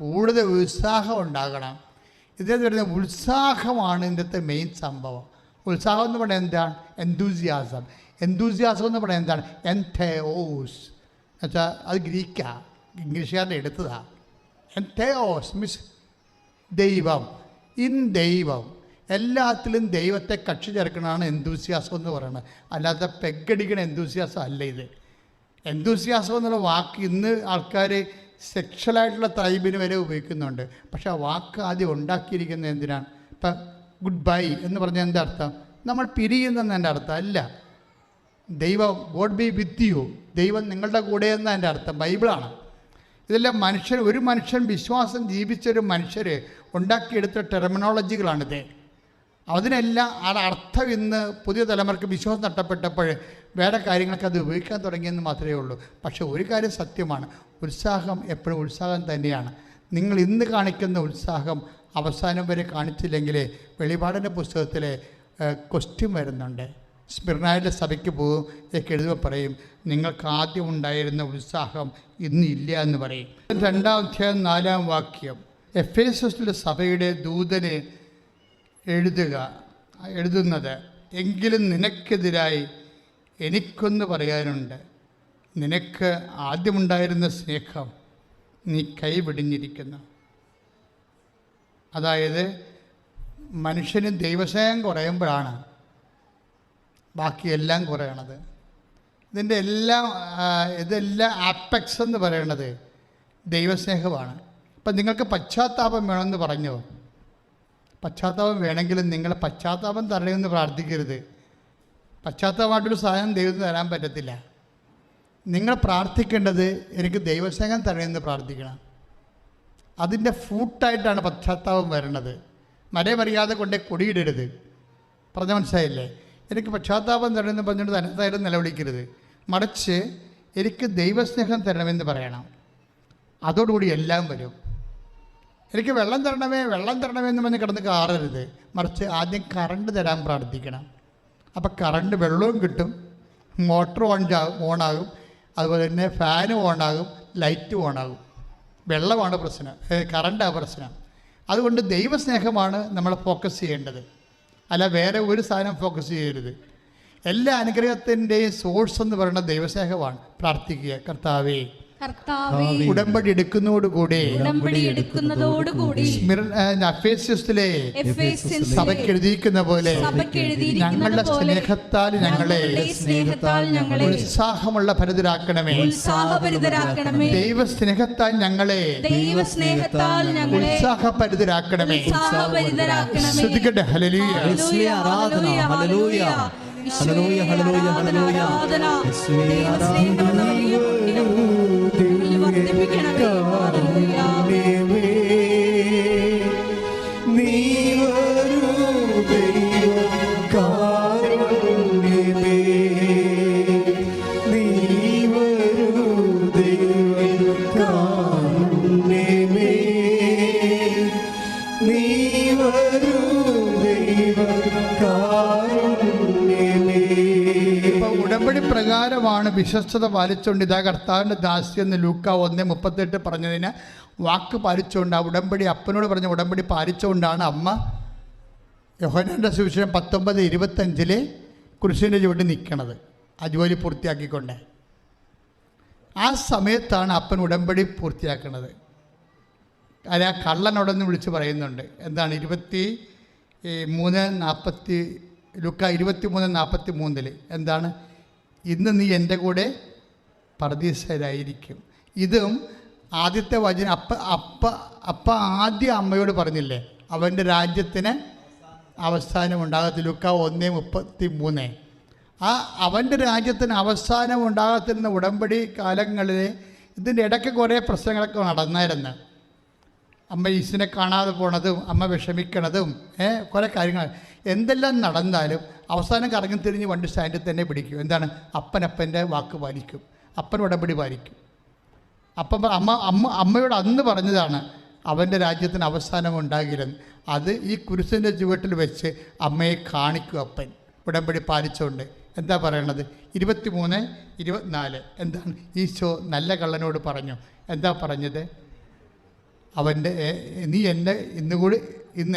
കൂടുതൽ ഉത്സാഹം ഉണ്ടാകണം. ഇതിൽ വരുന്ന ഉത്സാഹമാണ് ഇതിൻ്റെ മെയിൻ സംഭവം. ഉത്സാഹം എന്ന് പറയുന്നത് എന്താണ്? എന്തൂസിയാസം. എന്തൂസിയാസം എന്ന് പറയുന്നത് എന്താണ്? എൻതേയോസ് എന്നുവെച്ചാൽ അത് ഗ്രീക്കാ, ഇംഗ്ലീഷുകാരുടെ എടുത്തതാണ്. എൻതേയോസ് മീൻസ് ദൈവം. ദൈവം എല്ലാത്തിലും ദൈവത്തെ കക്ഷി ചേർക്കണതാണ് എന്തൂസിയാസം എന്ന് പറയുന്നത്. അല്ലാതെ പെഗടിക്കണ എന്തൂസിയാസം അല്ല ഇത്. എന്തൂസിയാസം എന്നുള്ള വാക്ക് ഇന്ന് ആൾക്കാർ സെക്ഷലായിട്ടുള്ള തൈബിന് വരെ ഉപയോഗിക്കുന്നുണ്ട്. പക്ഷേ ആ വാക്ക് ആദ്യം ഉണ്ടാക്കിയിരിക്കുന്നത് എന്തിനാണ്? ഇപ്പം ഗുഡ് ബൈ എന്ന് പറഞ്ഞാൽ എന്താ അർത്ഥം? നമ്മൾ പിരിയുന്നെന്ന് എൻ്റെ അർത്ഥം അല്ല. ദൈവം ഗോഡ് ബി വിത്ത് യു, ദൈവം നിങ്ങളുടെ കൂടെ എന്ന എൻ്റെ അർത്ഥം. ബൈബിളാണ്. ഇതെല്ലാം ഒരു മനുഷ്യൻ വിശ്വാസം ജീവിച്ചൊരു മനുഷ്യർ ഉണ്ടാക്കിയെടുത്ത ടെർമിനോളജികളാണിത്. അതിനെല്ലാം ആ അർത്ഥം ഇന്ന് പുതിയ തലമുറയ്ക്ക് വിശ്വാസം നഷ്ടപ്പെട്ടപ്പോൾ വേറെ കാര്യങ്ങൾക്ക് അത് ഉപയോഗിക്കാൻ തുടങ്ങിയെന്ന് മാത്രമേ ഉള്ളൂ. പക്ഷേ ഒരു കാര്യം സത്യമാണ്, ഉത്സാഹം എപ്പോഴും ഉത്സാഹം തന്നെയാണ്. നിങ്ങൾ ഇന്ന് കാണിക്കുന്ന ഉത്സാഹം അവസാനം വരെ കാണിച്ചില്ലെങ്കിൽ വെളിപാടിൻ്റെ പുസ്തകത്തിലെ ക്വസ്റ്റ്യൻ വരുന്നുണ്ട്. സ്മിർനായിലെ സഭയ്ക്ക് പോകും ഒക്കെ എഴുതുമ്പോൾ പറയും, നിങ്ങൾക്ക് ആദ്യം ഉണ്ടായിരുന്ന ഉത്സാഹം ഇന്നില്ല എന്ന് പറയും. 2-ാം അധ്യായം 4-ാം വാക്യം, എഫേസസിലെ സഭയുടെ ദൂതന് എഴുതുന്നത്, എങ്കിലും നിനക്കെതിരായി എനിക്കൊന്ന് പറയാനുണ്ട്. നിനക്ക് ആദ്യമുണ്ടായിരുന്ന സ്നേഹം നീ കൈവിടിഞ്ഞിരിക്കുന്നു. അതായത് മനുഷ്യന് ദൈവസ്നേഹം കുറയുമ്പോഴാണ് ബാക്കിയെല്ലാം കുറയണത്. ഇതെല്ലാം ആപ്പെക്സ് എന്ന് പറയണത് ദൈവസ്നേഹമാണ്. ഇപ്പം നിങ്ങൾക്ക് പശ്ചാത്താപം വേണമെന്ന് പറഞ്ഞോ, പശ്ചാത്താപം വേണമെങ്കിലും നിങ്ങൾ പശ്ചാത്താപം തരണമെന്ന് പ്രാർത്ഥിക്കരുത്. പശ്ചാത്താപമായിട്ടൊരു സാധനം ദൈവത്തിന് തരാൻ പറ്റത്തില്ല. നിങ്ങൾ പ്രാർത്ഥിക്കേണ്ടത് എനിക്ക് ദൈവസ്നേഹം തരണമെന്ന് പ്രാർത്ഥിക്കണം. അതിൻ്റെ ഫ്രൂട്ടായിട്ടാണ് പശ്ചാത്താപം വരണത്. മരമറിയാതെ കൊണ്ടേ കൊടിയിടരുത്. പറഞ്ഞ മനസ്സിലായില്ലേ? എനിക്ക് പശ്ചാത്താപം തരണമെന്ന് പറഞ്ഞുകൊണ്ട് തനതായിട്ട് നിലവിളിക്കരുത്. മറിച്ച് എനിക്ക് ദൈവസ്നേഹം തരണമെന്ന് പറയണം. അതോടുകൂടി എല്ലാം വരും. എനിക്ക് വെള്ളം തരണമേ എന്ന് പറഞ്ഞ് കിടന്ന് കാറരുത്. മറിച്ച് ആദ്യം കറണ്ട് തരാൻ പ്രാർത്ഥിക്കണം. അപ്പം കറണ്ട് വെള്ളവും കിട്ടും, മോട്ടർ ഓണാകും, അതുപോലെ തന്നെ ഫാനും ഓണാകും, ലൈറ്റും ഓണാകും. വെള്ളമാണ് പ്രശ്നം, കറണ്ടാണ് പ്രശ്നം. അതുകൊണ്ട് ദൈവസ്നേഹമാണ് നമ്മൾ ഫോക്കസ് ചെയ്യേണ്ടത്, അല്ല വേറെ ഒരു സാധനം ഫോക്കസ് ചെയ്യരുത്. എല്ലാ അനുഗ്രഹത്തിൻ്റെയും സോഴ്സ് എന്ന് പറയുന്നത് ദൈവസ്നേഹമാണ്. പ്രാർത്ഥിക്കുക, കർത്താവേ ഉടമ്പടി എടുക്കുന്നതോടുകൂടി സഭയ്ക്ക് എഴുതിയിരിക്കുന്ന പോലെ ഞങ്ങളുടെ സ്നേഹത്താൽ ഞങ്ങളെ ഉത്സാഹമുള്ള ഭരിതരാക്കണമേ. ദൈവസ്നേഹത്താൽ ഞങ്ങളെ ഉത്സാഹഭരിതരാക്കണമേ. ശ്രദ്ധിക്കട്ടെ. ഹല്ലേലൂയ, ഹല്ലേലൂയ, ഹല്ലേലൂയ, ഹല്ലേലൂയ, ഹല്ലേലൂയ. ഉടമ്പടി പ്രകാരമാണ് വിശ്വസ്തത പാലിച്ചുകൊണ്ട് ഇതാ കർത്താവിൻ്റെ ദാസി എന്ന് ലൂക്ക 1:38 പറഞ്ഞതിന് വാക്ക് പാലിച്ചുകൊണ്ട് ആ ഉടമ്പടി അപ്പനോട് പറഞ്ഞ ഉടമ്പടി പാലിച്ചുകൊണ്ടാണ് അമ്മ യോഹന്നാന്റെ സുവിശേഷം 19:25 കുരിശിൻ്റെ ചുവട്ടിൽ നിൽക്കണത്, ആ ജോലി പൂർത്തിയാക്കിക്കൊണ്ട്. ആ സമയത്താണ് അപ്പൻ ഉടമ്പടി പൂർത്തിയാക്കുന്നത്. അത് ആ കള്ളനോടൊന്ന് വിളിച്ച് പറയുന്നുണ്ട്. എന്താണ്? 23:40 ലൂക്ക 23:43 എന്താണ്? ഇന്ന് നീ എൻ്റെ കൂടെ പർദീസയിലായിരിക്കും. ഇതും ആദ്യത്തെ വചനം അപ്പ ആദ്യം അമ്മയോട് പറഞ്ഞില്ലേ, അവൻ്റെ രാജ്യത്തിന് അവസാനം ഉണ്ടാകത്തില്ല. ലൂക്ക 1:33. ആ അവൻ്റെ രാജ്യത്തിന് അവസാനം ഉണ്ടാകത്തിരുന്ന ഉടമ്പടി കാലങ്ങളിൽ ഇതിൻ്റെ ഇടയ്ക്ക് കുറേ പ്രശ്നങ്ങളൊക്കെ നടന്നായിരുന്നു. അമ്മ ഈസിനെ കാണാതെ പോണതും അമ്മ വിഷമിക്കണതും കുറേ കാര്യങ്ങൾ എന്തെല്ലാം നടന്നാലും അവസാനം കറങ്ങി തിരിഞ്ഞ് വണ്ടി സ്റ്റാൻഡിൽ തന്നെ പിടിക്കും. എന്താണ്? അപ്പൻ്റെ വാക്ക് പാലിക്കും, അപ്പൻ ഉടമ്പടി പാലിക്കും. അമ്മയോട് അന്ന് പറഞ്ഞതാണ് അവൻ്റെ രാജ്യത്തിന് അവസാനം ഉണ്ടാകില്ലെന്ന്. അത് ഈ കുരിശിൻ്റെ ചുവട്ടിൽ വെച്ച് അമ്മയെ കാണിക്കും അപ്പൻ ഉടമ്പടി പാലിച്ചുകൊണ്ട്. എന്താ പറയണത്? 23:24 എന്താണ്? ഈശോ നല്ല കള്ളനോട് പറഞ്ഞു. എന്താ പറഞ്ഞത്? നീ ഇന്ന്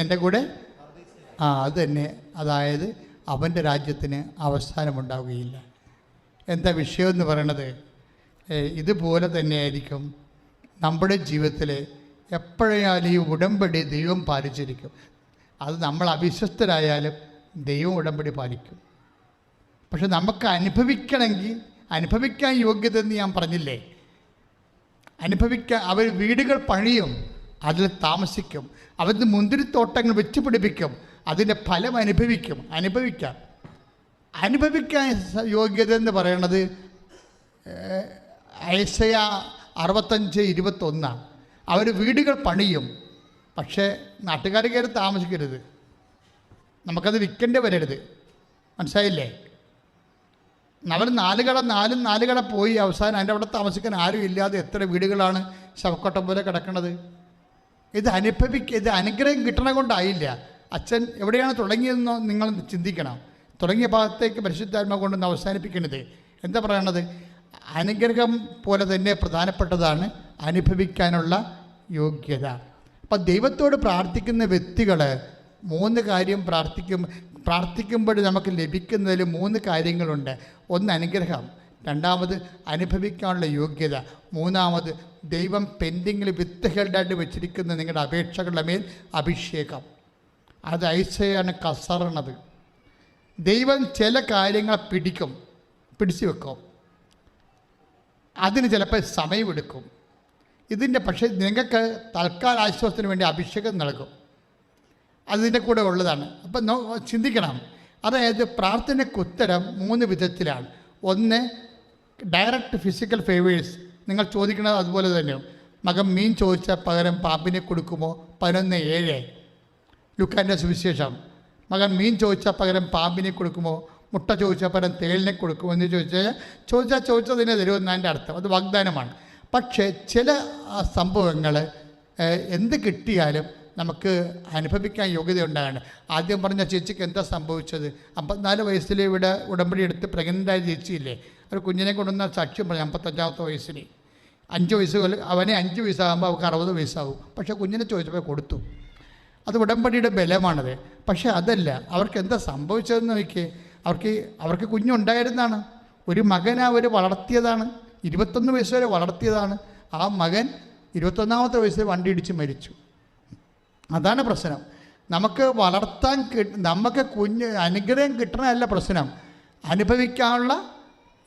എൻ്റെ കൂടെ അത് തന്നെ. അതായത് അവൻ്റെ രാജ്യത്തിന് അവസാനമുണ്ടാവുകയില്ല. എന്താ വിഷയമെന്ന് പറയണത്? ഇതുപോലെ തന്നെയായിരിക്കും നമ്മുടെ ജീവിതത്തിൽ എപ്പോഴായാലും ഈ ഉടമ്പടി ദൈവം പാലിച്ചിരിക്കും. അത് നമ്മൾ അവിശ്വസ്തരായാലും ദൈവം ഉടമ്പടി പാലിക്കും. പക്ഷെ നമുക്ക് അനുഭവിക്കാൻ യോഗ്യത എന്ന് ഞാൻ പറഞ്ഞില്ലേ, അവർ വീടുകൾ പണിയും, അതിൽ താമസിക്കും, അവരുടെ മുന്തിരിത്തോട്ടങ്ങൾ വെച്ച് പിടിപ്പിക്കും, അതിൻ്റെ ഫലം അനുഭവിക്കാൻ യോഗ്യത എന്ന് പറയണത് ഐസയാ 65:21. അവർ വീടുകൾ പണിയും, പക്ഷേ നാട്ടുകാർ കയറി താമസിക്കരുത്. നമുക്കത് വിൽക്കേണ്ടി വരരുത്. മനസ്സിലായില്ലേ? നമ്മൾ നാല് കട പോയി അവസാനം അതിൻ്റെ അവിടെ താമസിക്കാൻ ആരും ഇല്ലാതെ എത്ര വീടുകളാണ് ശവക്കൊട്ടം പോലെ കിടക്കുന്നത്. ഇത് അനുഗ്രഹം കിട്ടണ കൊണ്ടായില്ല. അച്ഛൻ എവിടെയാണ് തുടങ്ങിയതെന്നോ നിങ്ങൾ ചിന്തിക്കണം. തുടങ്ങിയ ഭാഗത്തേക്ക് പരിശുദ്ധാത്മ കൊണ്ടൊന്ന് അവസാനിപ്പിക്കുന്നത്. എന്താ പറയണത്? അനുഗ്രഹം പോലെ തന്നെ പ്രധാനപ്പെട്ടതാണ് അനുഭവിക്കാനുള്ള യോഗ്യത. അപ്പം ദൈവത്തോട് പ്രാർത്ഥിക്കുന്ന വ്യക്തികൾ 3 കാര്യം പ്രാർത്ഥിക്കുമ്പോൾ നമുക്ക് ലഭിക്കുന്നതിൽ 3 കാര്യങ്ങളുണ്ട്. ഒന്ന് അനുഗ്രഹം, രണ്ടാമത് അനുഭവിക്കാനുള്ള യോഗ്യത, മൂന്നാമത് ദൈവം പെൻഡിങ്ങിൽ വിത്തുകളുടെ വെച്ചിരിക്കുന്ന നിങ്ങളുടെ അപേക്ഷകളുടെ മേൽ അഭിഷേകം. അത് ഐസയാണ് കസറണത്. ദൈവം ചില കാര്യങ്ങൾ പിടിച്ചു വെക്കും. അതിന് ചിലപ്പോൾ സമയമെടുക്കും. പക്ഷേ നിങ്ങൾക്ക് തൽക്കാല ആശ്വാസത്തിന് വേണ്ടി അഭിഷേകം നൽകും. അതിൻ്റെ കൂടെ ഉള്ളതാണ്. അപ്പം ചിന്തിക്കണം. അതായത് പ്രാർത്ഥനയ്ക്ക് ഉത്തരം 3 വിധത്തിലാണ്. ഒന്ന്, ഡയറക്റ്റ് ഫിസിക്കൽ ഫേവേഴ്സ്. നിങ്ങൾ ചോദിക്കുന്നത് അതുപോലെ തന്നെ. മകൻ മീൻ ചോദിച്ചാൽ പകരം പാമ്പിനെ കൊടുക്കുമോ? 11:7 ലൂക്കാൻ്റെ സുവിശേഷം. മകൻ മീൻ ചോദിച്ചാൽ പകരം പാമ്പിനെ കൊടുക്കുമോ? മുട്ട ചോദിച്ചാൽ പകരം തേളിനെ കൊടുക്കുമോ എന്ന് ചോദിച്ചതിനെ തരുമെന്ന് അതിൻ്റെ അർത്ഥം. അത് വാഗ്ദാനമാണ്. പക്ഷേ ചില സംഭവങ്ങൾ എന്ത് കിട്ടിയാലും നമുക്ക് അനുഭവിക്കാൻ യോഗ്യത ഉണ്ടാകണം. ആദ്യം പറഞ്ഞ ചേച്ചിക്ക് എന്താ സംഭവിച്ചത്? 54 വയസ്സിൽ ഇവിടെ ഉടമ്പടി എടുത്ത് പ്രഗ്നൻ്റായ ചേച്ചിയില്ലേ, ഒരു കുഞ്ഞിനെ കൊണ്ടുവന്ന സാക്ഷ്യം പറഞ്ഞു. 55-ാമത്തെ വയസ്സിൽ 5 വയസ്സ് അവനെ 5 വയസ്സാകുമ്പോൾ അവർക്ക് 60 വയസ്സാകും. പക്ഷേ കുഞ്ഞിനെ ചോദിച്ചപ്പോൾ കൊടുത്തു. അത് ഉടമ്പടിയുടെ ബലമാണത്. പക്ഷേ അതല്ല, അവർക്ക് എന്താ സംഭവിച്ചതെന്ന് നോക്കിയേ. അവർക്ക് കുഞ്ഞുണ്ടായിരുന്നതാണ്. ഒരു മകനെ അവർ വളർത്തിയതാണ്. 21 വയസ്സ് വരെ വളർത്തിയതാണ്. ആ മകൻ 21-ാമത്തെ വയസ്സിൽ വണ്ടി ഇടിച്ച് മരിച്ചു. അതാണ് പ്രശ്നം. നമുക്ക് അനുഗ്രഹം കിട്ടണമല്ല പ്രശ്നം, അനുഭവിക്കാനുള്ള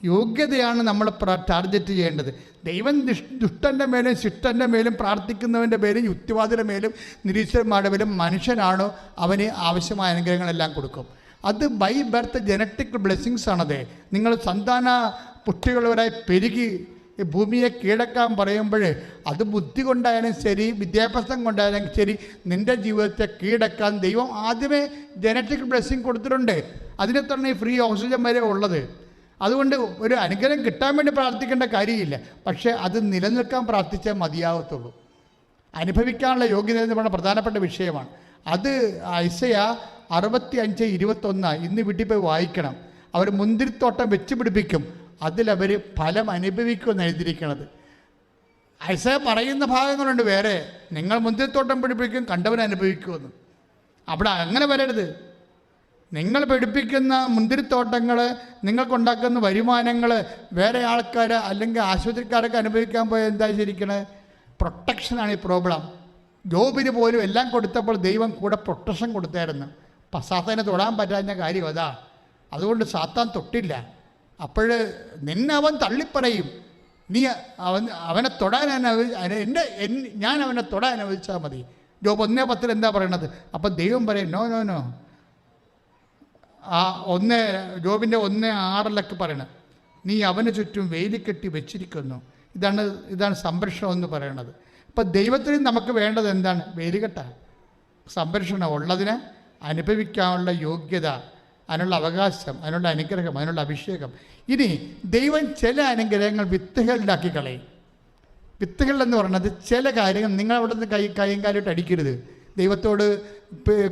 യോഗ്യതയാണ് നമ്മൾ ടാർഗറ്റ് ചെയ്യേണ്ടത്. ദൈവം ദുഷ്ടൻ്റെ മേലും ശിഷ്ടൻ്റെ മേലും പ്രാർത്ഥിക്കുന്നവൻ്റെ മേലും യുക്തിവാദിയുടെ മേലും നിരീശ്വരന്മാരുടെ മേലും മനുഷ്യനാണോ അവന് ആവശ്യമായ അനുഗ്രഹങ്ങളെല്ലാം കൊടുക്കും. അത് ബൈ ബർത്ത് ജനറ്റിക് ബ്ലെസ്സിങ്സ് ആണത്. നിങ്ങൾ സന്താന പുഷ്ടികളുവരായി പെരുകി ഭൂമിയെ കീഴടക്കാൻ പറയുമ്പോൾ അത് ബുദ്ധി കൊണ്ടായാലും ശരി, വിദ്യാഭ്യാസം കൊണ്ടായാലും ശരി, നിൻ്റെ ജീവിതത്തെ കീഴടക്കാൻ ദൈവം ആദ്യമേ ജനറ്റിക് ബ്ലെസ്സിങ് കൊടുത്തിട്ടുണ്ട്. അതിനെ തന്നെ ഈ ഫ്രീ ഓക്സിജൻ വരെ ഉള്ളത്. അതുകൊണ്ട് ഒരു അനുഗ്രഹം കിട്ടാൻ വേണ്ടി പ്രാർത്ഥിക്കേണ്ട കാര്യമില്ല. പക്ഷേ അത് നിലനിൽക്കാൻ പ്രാർത്ഥിച്ചാൽ മതിയാകത്തുള്ളൂ. അനുഭവിക്കാനുള്ള യോഗ്യത എന്ന് പറയുന്ന പ്രധാനപ്പെട്ട വിഷയമാണ്. അത് ഐസയാ 65:21 ഇന്ന് വീട്ടിൽ പോയി വായിക്കണം. അവർ മുന്തിരിത്തോട്ടം വെച്ച് പിടിപ്പിക്കും, അതിലവർ ഫലം അനുഭവിക്കുമെന്ന് എഴുതിയിരിക്കുന്നത്. ഐസയ പറയുന്ന ഭാഗങ്ങളുണ്ട് വേറെ. നിങ്ങൾ മുന്തിരിത്തോട്ടം പിടിപ്പിക്കും, കണ്ടവൻ അനുഭവിക്കുമെന്ന്. അവിടെ അങ്ങനെ വരരുത്. നിങ്ങൾ പിടിപ്പിക്കുന്ന മുന്തിരിത്തോട്ടങ്ങൾ, നിങ്ങൾക്കുണ്ടാക്കുന്ന വരുമാനങ്ങൾ വേറെ ആൾക്കാർ അല്ലെങ്കിൽ ആശുപത്രിക്കാരൊക്കെ അനുഭവിക്കാൻ പോയാൽ എന്താ ശരിക്കണേ? പ്രൊട്ടക്ഷനാണ് ഈ പ്രോബ്ലം. ജോബിന് പോലും എല്ലാം കൊടുത്തപ്പോൾ ദൈവം കൂടെ പ്രൊട്ടക്ഷൻ കൊടുത്തായിരുന്നു. സാത്താനെ തൊടാൻ പറ്റാഞ്ഞ കാര്യം അതാ. അതുകൊണ്ട് സാത്താൻ തൊട്ടില്ല. അപ്പോൾ നിന്നെ അവൻ തള്ളിപ്പറയും. നീ അവനെ തൊടാൻ ഞാൻ അവനെ തൊടാൻ അനുവദിച്ചാൽ മതി. ജോബ് 1:10 എന്താ പറയണത്? അപ്പം ദൈവം പറയും നോ. ആ ജോബിൻ്റെ 1:6 പറയണത്, നീ അവന് ചുറ്റും വേലി കെട്ടി വെച്ചിരിക്കുന്നു. ഇതാണ് സംരക്ഷണം എന്ന് പറയണത്. ഇപ്പം ദൈവത്തിന് നമുക്ക് വേണ്ടത് എന്താണ്? വേലികെട്ട സംരക്ഷണം ഉള്ളതിന് അനുഭവിക്കാനുള്ള യോഗ്യത, അതിനുള്ള അവകാശം, അതിനുള്ള അനുഗ്രഹം, അതിനുള്ള അഭിഷേകം. ഇനി ദൈവം ചില അനുഗ്രഹങ്ങൾ വിത്തുകളിലാക്കി കളയും. വിത്തുകൾ എന്ന് പറയുന്നത് ചില കാര്യങ്ങൾ നിങ്ങൾ അവിടെ നിന്ന് കൈയും കാലിട്ട് അടിക്കരുത്, ദൈവത്തോട്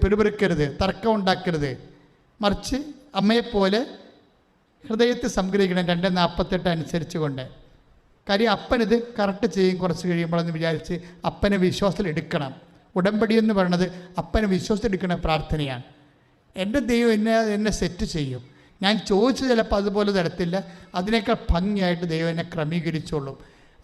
പിറുപിറുക്കരുത്, തർക്കം ഉണ്ടാക്കരുത്. മറിച്ച് അമ്മയെപ്പോലെ ഹൃദയത്തെ സംഗ്രഹിക്കണം. 2:48 അനുസരിച്ച് കൊണ്ട്. കാര്യം അപ്പനിത് കറക്റ്റ് ചെയ്യും കുറച്ച് കഴിയുമ്പോഴെന്ന് വിചാരിച്ച് അപ്പനെ വിശ്വാസത്തിൽ എടുക്കണം. ഉടമ്പടി എന്ന് പറയുന്നത് അപ്പനെ വിശ്വാസത്തിൽ എടുക്കുന്ന പ്രാർത്ഥനയാണ്. എൻ്റെ ദൈവം എന്നെ സെറ്റ് ചെയ്യും. ഞാൻ ചോദിച്ചു ചിലപ്പോൾ അതുപോലെ തരത്തില്ല, അതിനേക്കാൾ ഭംഗിയായിട്ട് ദൈവം എന്നെ ക്രമീകരിച്ചോളും.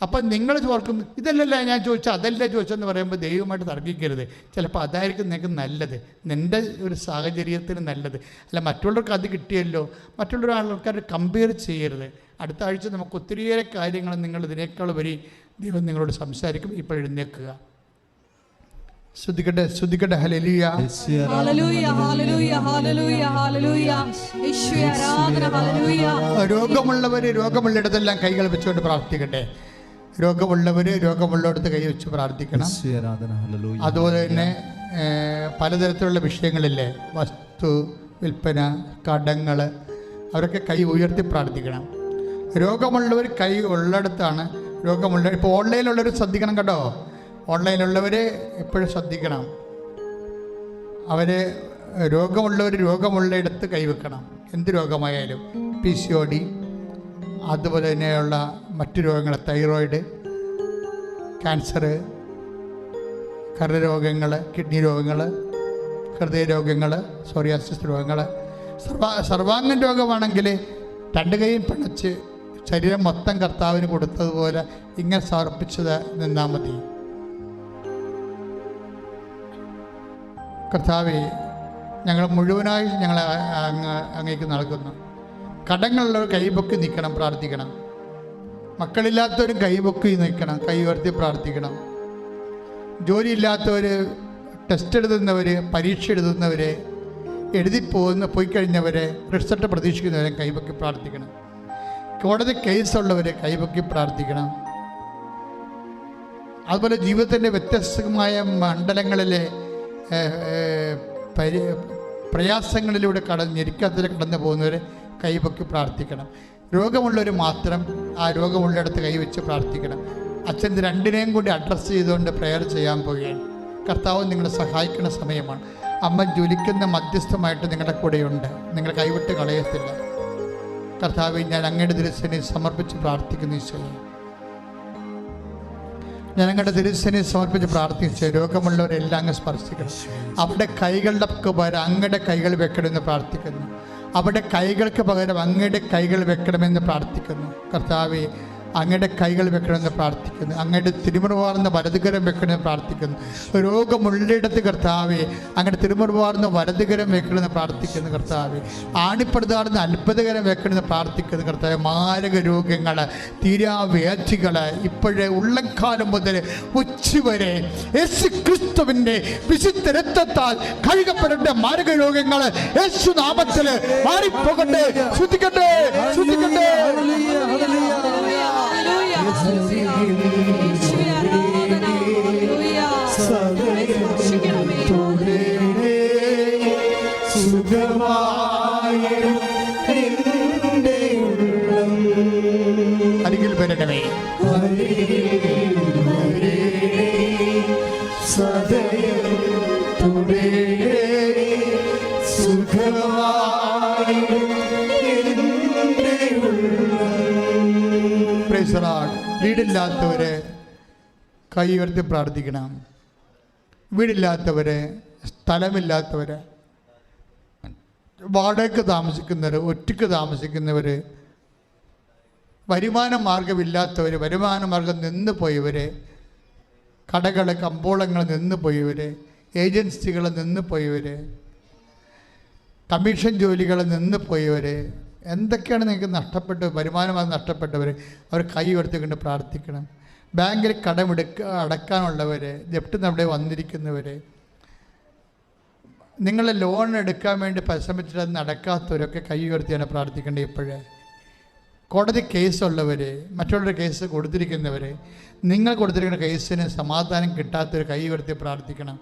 അപ്പം നിങ്ങൾ ഓർക്കും ഇതല്ലല്ല ഞാൻ ചോദിച്ചാൽ അതല്ല ചോദിച്ചെന്ന് പറയുമ്പോൾ ദൈവമായിട്ട് തർക്കിക്കരുത്. ചിലപ്പോൾ അതായിരിക്കും നിങ്ങൾക്ക് നല്ലത്, നിൻ്റെ ഒരു സാഹചര്യത്തിന് നല്ലത്. അല്ല മറ്റുള്ളവർക്ക് അത് കിട്ടിയല്ലോ, മറ്റുള്ള ആൾക്കാർ കമ്പയർ ചെയ്യരുത്. അടുത്ത ആഴ്ച നമുക്ക് ഒത്തിരിയേറെ കാര്യങ്ങൾ നിങ്ങൾ ഇതിനേക്കാൾ വരി ദൈവം നിങ്ങളോട് സംസാരിക്കും. ഇപ്പോൾ എഴുന്നേൽക്കുക, ശ്രദ്ധിക്കട്ടെ. ഹല്ലേലൂയ, ഹല്ലേലൂയ, ഹല്ലേലൂയ, ഹല്ലേലൂയ, ഹല്ലേലൂയ. യേശുവേ ആരാധന. ഹല്ലേലൂയ. രോഗമുള്ളിടത്തെല്ലാം കൈകൾ വെച്ചുകൊണ്ട് പ്രാർത്ഥിക്കട്ടെ. രോഗമുള്ളവർ രോഗമുള്ളിടത്ത് കൈ വെച്ച് പ്രാർത്ഥിക്കണം. അതുപോലെ തന്നെ പലതരത്തിലുള്ള വിഷയങ്ങളില്ലേ, വസ്തു വിൽപ്പന, കടങ്ങൾ, അവരൊക്കെ കൈ ഉയർത്തി പ്രാർത്ഥിക്കണം. രോഗമുള്ളവർ കൈ ഉള്ളിടത്താണ് രോഗമുള്ള. ഇപ്പോൾ ഓൺലൈനിലുള്ളവർ ശ്രദ്ധിക്കണം കേട്ടോ, ഓൺലൈനിലുള്ളവർ എപ്പോഴും ശ്രദ്ധിക്കണം. അവർ രോഗമുള്ളയിടത്ത് കൈവെക്കണം. എന്ത് രോഗമായാലും, PCOD, അതുപോലെ തന്നെയുള്ള മറ്റു രോഗങ്ങൾ, തൈറോയിഡ്, ക്യാൻസർ, കരരോഗങ്ങൾ, കിഡ്നി രോഗങ്ങൾ, ഹൃദയ രോഗങ്ങൾ, സോറിയാസിസ് രോഗങ്ങൾ, സർവാംഗൻ രോഗമാണെങ്കിൽ 2 കൈയും പിണച്ച് ശരീരം മൊത്തം കർത്താവിന് കൊടുത്തതുപോലെ ഇങ്ങനെ സമർപ്പിച്ചത് നിന്നാൽ മതി. കർത്താവേ, ഞങ്ങൾ മുഴുവനായി ഞങ്ങളെ അങ്ങേക്ക് നൽകുന്നു. കടങ്ങളുള്ളവർ കൈപൊക്കി നിൽക്കണം, പ്രാർത്ഥിക്കണം. മക്കളില്ലാത്തവരും കൈപൊക്കി നിൽക്കണം, കൈ ഉയർത്തി പ്രാർത്ഥിക്കണം. ജോലിയില്ലാത്തവർ, ടെസ്റ്റ് എഴുതുന്നവർ, പരീക്ഷ എഴുതുന്നവർ, പോയി കഴിഞ്ഞവർ, റിസൾട്ട് പ്രതീക്ഷിക്കുന്നവരെ കൈപൊക്കി പ്രാർത്ഥിക്കണം. കോടതി കേസുള്ളവർ കൈപൊക്കി പ്രാർത്ഥിക്കണം. അതുപോലെ ജീവിതത്തിൻ്റെ വ്യത്യസ്തമായ മണ്ഡലങ്ങളിലെ പ്രയാസങ്ങളിലൂടെ ഞെരുക്കത്തിൽ കടന്നു പോകുന്നവരെ കൈപൊക്കി പ്രാർത്ഥിക്കണം. രോഗമുള്ളവർ മാത്രം ആ രോഗമുള്ളിടത്ത് കൈവച്ച് പ്രാർത്ഥിക്കണം. അച്ഛൻ 2നെയും കൂടി അഡ്രസ്സ് ചെയ്തുകൊണ്ട് പ്രെയർ ചെയ്യാൻ പോവുകയാണ്. കർത്താവ് നിങ്ങളെ സഹായിക്കുന്ന സമയമാണ്. അമ്മ ജ്വലിക്കുന്ന മധ്യസ്ഥമായിട്ട് നിങ്ങളുടെ കൂടെയുണ്ട്. നിങ്ങൾ കൈവിട്ട് കളയത്തില്ല. കർത്താവെ, ഞാൻ അങ്ങയുടെ തിരുസേനയെ സമർപ്പിച്ച് പ്രാർത്ഥിക്കുന്നു. ഈശോയെ, ഞാൻ അങ്ങയുടെ തിരുസേനയെ സമർപ്പിച്ച് പ്രാർത്ഥിച്ച് രോഗമുള്ളവരെല്ലാം അങ്ങ് സ്പർശിക്കണം. അവിടെ കൈകളുടെ പകരം അങ്ങയുടെ കൈകൾ വെക്കണമെന്ന് പ്രാർത്ഥിക്കുന്നു. അവിടെ കൈകൾക്ക് പകരം അങ്ങയുടെ കൈകൾ വെക്കണമെന്ന് പ്രാർത്ഥിക്കുന്നു. കർത്താവെ, അങ്ങയുടെ കൈകൾ വെക്കണമെന്ന് പ്രാർത്ഥിക്കുന്നു. അങ്ങയുടെ തിരുമുറുവാർന്ന വലതുകരം വെക്കണമെന്ന് പ്രാർത്ഥിക്കുന്നു. രോഗമുള്ളിടത്ത് കർത്താവെ, അങ്ങയുടെ തിരുമുറുവാർന്ന വലതുകരം വെക്കണമെന്ന് പ്രാർത്ഥിക്കുന്നു. കർത്താവെ, ആണിപ്പെടുത്താറുന്ന അത്ഭുതകരം വെക്കണമെന്ന് പ്രാർത്ഥിക്കുന്നു. കർത്താവെ, മാരക രോഗങ്ങൾ, തീരാവ്യാധികൾ ഇപ്പോഴേ ഉള്ളക്കാലം മുതൽ ഉച്ചവരെ യേശു ക്രിസ്തുവിൻ്റെ വിശുദ്ധ രക്തത്താൽ കഴുകപ്പെടേണ്ട മാരക രോഗങ്ങൾ യേശു നാമത്തിൽ മാറിപ്പോകട്ടെ. ശ്രദ്ധിക്കട്ടെ, ശ്രദ്ധിക്കട്ടെ. അരികിൽ വരണമേ, വീടില്ലാത്തവരെ കൈ ഉയർത്തി പ്രാർത്ഥിക്കണം. വീടില്ലാത്തവരെ, സ്ഥലമില്ലാത്തവർ, വാടകയ്ക്ക് താമസിക്കുന്നവർ, ഒറ്റയ്ക്ക് താമസിക്കുന്നവർ, വരുമാന മാർഗമില്ലാത്തവർ, വരുമാന മാർഗം നിന്ന് പോയവർ, കടകൾ, കമ്പോളങ്ങൾ നിന്ന് പോയവർ, ഏജൻസികൾ നിന്ന് പോയവർ, കമ്മീഷൻ ജോലികൾ നിന്ന് പോയവർ, എന്തൊക്കെയാണ് നിങ്ങൾക്ക് നഷ്ടപ്പെട്ടത്, വരുമാനമായി നഷ്ടപ്പെട്ടവർ, അവർ കൈ ഉയർത്തിക്കൊണ്ട് പ്രാർത്ഥിക്കണം. ബാങ്കിൽ അടക്കാനുള്ളവർ, ജപ്തി അവിടെ വന്നിരിക്കുന്നവർ, നിങ്ങൾ ലോൺ എടുക്കാൻ വേണ്ടി പരിശ്രമിച്ചിട്ട് അത് നടക്കാത്തവരൊക്കെ കൈ ഉയർത്തിയാണ് പ്രാർത്ഥിക്കേണ്ടത്. ഇപ്പോഴേ കോടതി കേസുള്ളവർ, മറ്റുള്ളവരുടെ കേസ് കൊടുത്തിരിക്കുന്നവർ, നിങ്ങൾ കൊടുത്തിരിക്കുന്ന കേസിന് സമാധാനം കിട്ടാത്തവർ കൈ ഉയർത്തി പ്രാർത്ഥിക്കണം.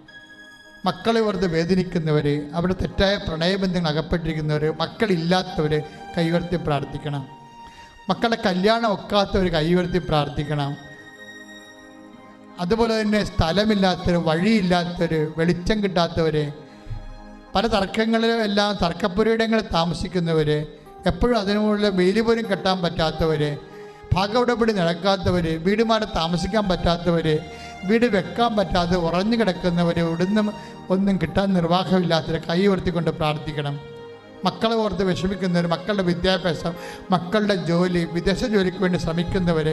മക്കളെ ഓർത്ത് വേദനിക്കുന്നവർ, അവിടെ തെറ്റായ പ്രണയബന്ധങ്ങൾ അകപ്പെട്ടിരിക്കുന്നവർ, മക്കളില്ലാത്തവർ കൈ ഉയർത്തി പ്രാർത്ഥിക്കണം. മക്കളുടെ കല്യാണം ഒക്കാത്തവർ കൈ ഉയർത്തി പ്രാർത്ഥിക്കണം. അതുപോലെ തന്നെ സ്ഥലമില്ലാത്തവർ, വഴിയില്ലാത്തവർ, വെളിച്ചം കിട്ടാത്തവർ, പല തർക്കങ്ങളിലും എല്ലാം തർക്കപ്പുരയിടങ്ങളിൽ താമസിക്കുന്നവർ, എപ്പോഴും അതിനുള്ള വേലി പോലും കെട്ടാൻ പറ്റാത്തവർ, ഭാഗവിടപടി നടക്കാത്തവർ, വീട് മാറി താമസിക്കാൻ പറ്റാത്തവർ, വീട് വെക്കാൻ പറ്റാതെ ഉറഞ്ഞു കിടക്കുന്നവർ, ഇവിടുന്ന് ഒന്നും കിട്ടാൻ നിർവാഹമില്ലാത്തവർ കൈ ഉയർത്തിക്കൊണ്ട് പ്രാർത്ഥിക്കണം. മക്കളെ ഓർത്ത് വിഷമിക്കുന്നവർ, മക്കളുടെ വിദ്യാഭ്യാസം, മക്കളുടെ ജോലി, വിദേശ ജോലിക്ക് വേണ്ടി ശ്രമിക്കുന്നവർ,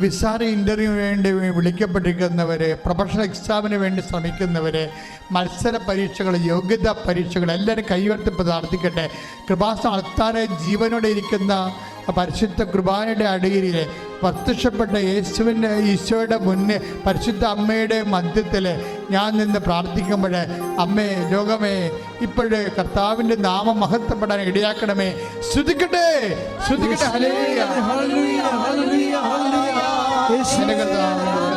വിസാര ഇൻ്റർവ്യൂവിന് വേണ്ടി വിളിക്കപ്പെട്ടിരിക്കുന്നവർ, പ്രൊഫഷണൽ എക്സാമിന് വേണ്ടി ശ്രമിക്കുന്നവർ, മത്സര പരീക്ഷകൾ, യോഗ്യതാ പരീക്ഷകൾ, എല്ലാവരും കൈയുയർത്തി പ്രാർത്ഥിക്കട്ടെ. കൃപാസന അൾത്താരെ ജീവനോടെ ഇരിക്കുന്ന പരിശുദ്ധ കുർബാനയുടെ അടിയിൽ പ്രത്യക്ഷപ്പെട്ട ഈശോയുടെ മുന്നേ പരിശുദ്ധ അമ്മയുടെ മധ്യത്തിൽ ഞാൻ നിന്ന് പ്രാർത്ഥിക്കുമ്പോൾ, അമ്മേ, ലോകമേ, ഇപ്പോഴേ കർത്താവിൻ്റെ നാമം മഹത്വപ്പെടാൻ ഇടയാക്കണമേ. സ്തുതിക്കട്ടെ, സ്തുതിക്കട്ടെ. ഹല്ലേലൂയ, ഹല്ലേലൂയ, ഹല്ലേലൂയ, ഹല്ലേലൂയ.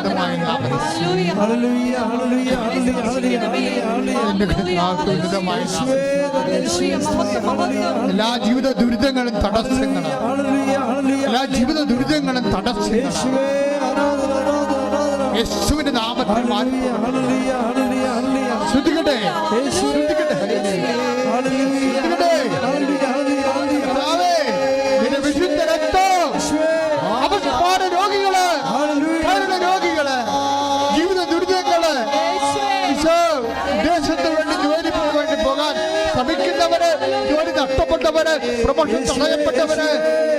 ഉന്നതമായ നാമത്തിൽ ഹല്ലേലൂയ. ഹല്ലേലൂയ ഹല്ലേലൂയ ഹല്ലേലൂയ ഹല്ലേലൂയ എൻ്റെ കർത്താവിന്റെ ഉന്നതമായ നാമത്തിൽ ഹല്ലേലൂയ. മഹത്വം, മഹത്വം. എല്ലാ ജീവിത ദുരിതങ്ങളും തടസ്സങ്ങളും ഹല്ലേലൂയ ഹല്ലേലൂയ എല്ലാ ജീവിത ദുരിതങ്ങളും തടസ്സങ്ങളും യേശുവേ ആരാധന ആരാധന ആരാധന യേശുവിന്റെ നാമത്തിൽ മാറ്റി ഹല്ലേലൂയ ഹല്ലേലൂയ ഹല്ലേലൂയ ശ്രദ്ധിക്കട്ടെ യേശുവേ ഹല്ലേലൂയ ഹല്ലേലൂയ ഹല്ലേലൂയ ഹല്ലേലൂയ കർത്താവേ, നിന്റെ വിശുദ്ധ രക്തം അവസാന രോഗികള്, കരുണ രോഗികള്, ജീവിത ദുരിതങ്ങള്, ഈശോ, ദേശത്തിന് വേണ്ടി ജോലിക്ക് വേണ്ടി പോകാൻ ശ്രമിക്കുന്നവര്, ജോലി നഷ്ടപ്പെട്ടവര്, പ്രമോഷൻ തടയപ്പെട്ടവര്,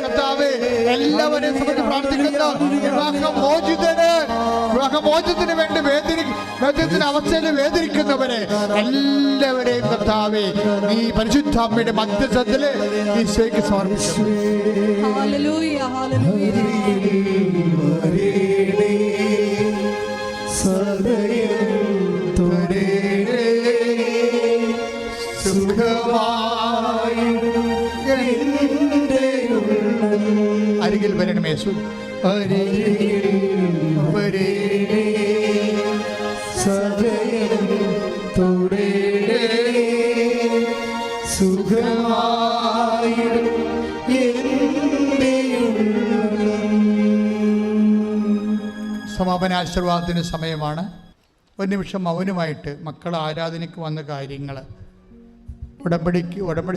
കർത്താവേ, എല്ലാവരെയും സമയത്ത് പ്രാർത്ഥിക്കുന്നു. വിവാഹമോചനത്തിന് വേണ്ടി വേദനത്തിന് അവസ്ഥയിൽ വേദനിക്കുന്നവരെ എല്ലാവരെയും കർത്താവേ, നീ പരിശുദ്ധാമ്മയുടെ മധ്യസ്ഥത്തില് ഈശോയ്ക്ക് സമർപ്പിക്കുന്നു. Hallelujah, hallelujah. അരികിൽ വരണമേ യേശു, സമാപന ആശീർവാദത്തിന് സമയമാണ്. ഒരു നിമിഷം മൗനമായിട്ട് മക്കൾ ആരാധനയ്ക്ക് വന്ന കാര്യങ്ങൾ, ഉടമ്പടി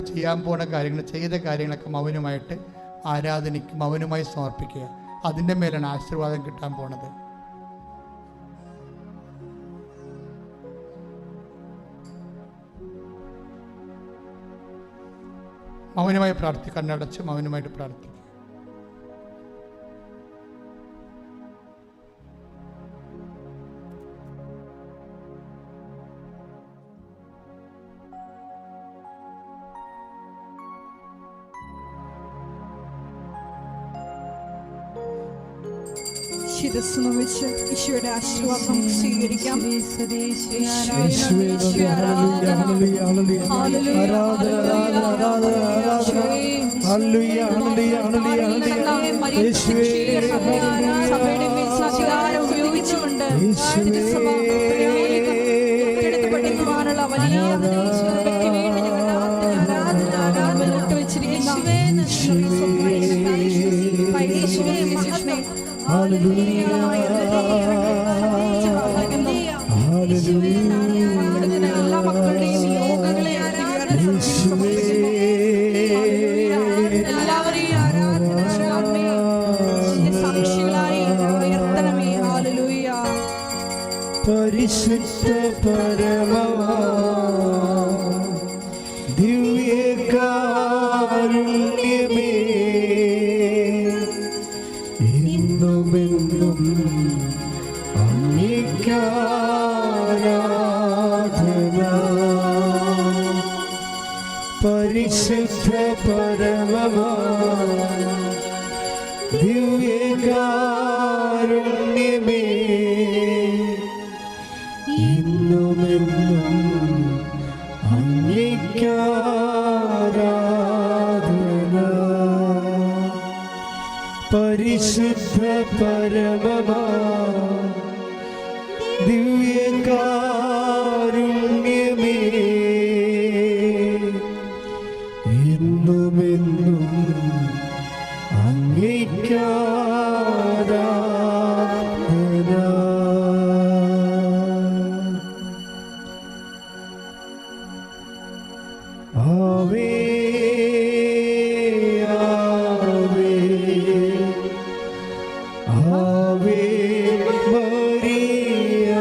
ചെയ്യാൻ പോകുന്ന കാര്യങ്ങൾ, ചെയ്ത കാര്യങ്ങളൊക്കെ മൗനമായിട്ട് ആരാധനയ്ക്ക് മൗനമായി സമർപ്പിക്കുക. അതിൻ്റെ മേലാണ് ആശീർവാദം കിട്ടാൻ പോണത്. മൗനമായി പ്രാർത്ഥിക്കുക, കണ്ണടച്ച് മൗനമായിട്ട് പ്രാർത്ഥിക്കുക. ശിരസ്സ് നമിച്ച് ഈശോയുടെ ആശീർവാദം സ്വീകരിക്കാം. സഭയുടെ മേൽസാധികാരം ഉപയോഗിച്ചുകൊണ്ട് തിരുസഭ പഠിക്കുവാനുള്ള വലിയ സഭയ്ക്ക് വേണ്ടി ആരാധന വിട്ടുവെച്ചിരിക്കുന്ന എല്ലാ മക്കളുടെയും യോഗങ്ങളെ എല്ലാവരെയും സാക്ഷികളായി ഉയർത്തണമേ. ഹല്ലേലൂയ. പരിശുദ്ധ പരമ ദിവ്യകാരുണ്യമേ, എന്നുമെന്നും അങ്ങേക്കാരാധന. പരിശുദ്ധ പരമ ദിവ്യകാരുണ്യമേ, എന്നുമെന്നും അങ്ങേക്കാരാധന. പരിശുദ്ധ പരമ ദിവ്യകാരുണ്യമേ, എന്നുമെന്നും അങ്ങേക്കാരാധന. ആവേ ആവേ ആവേ മരിയ,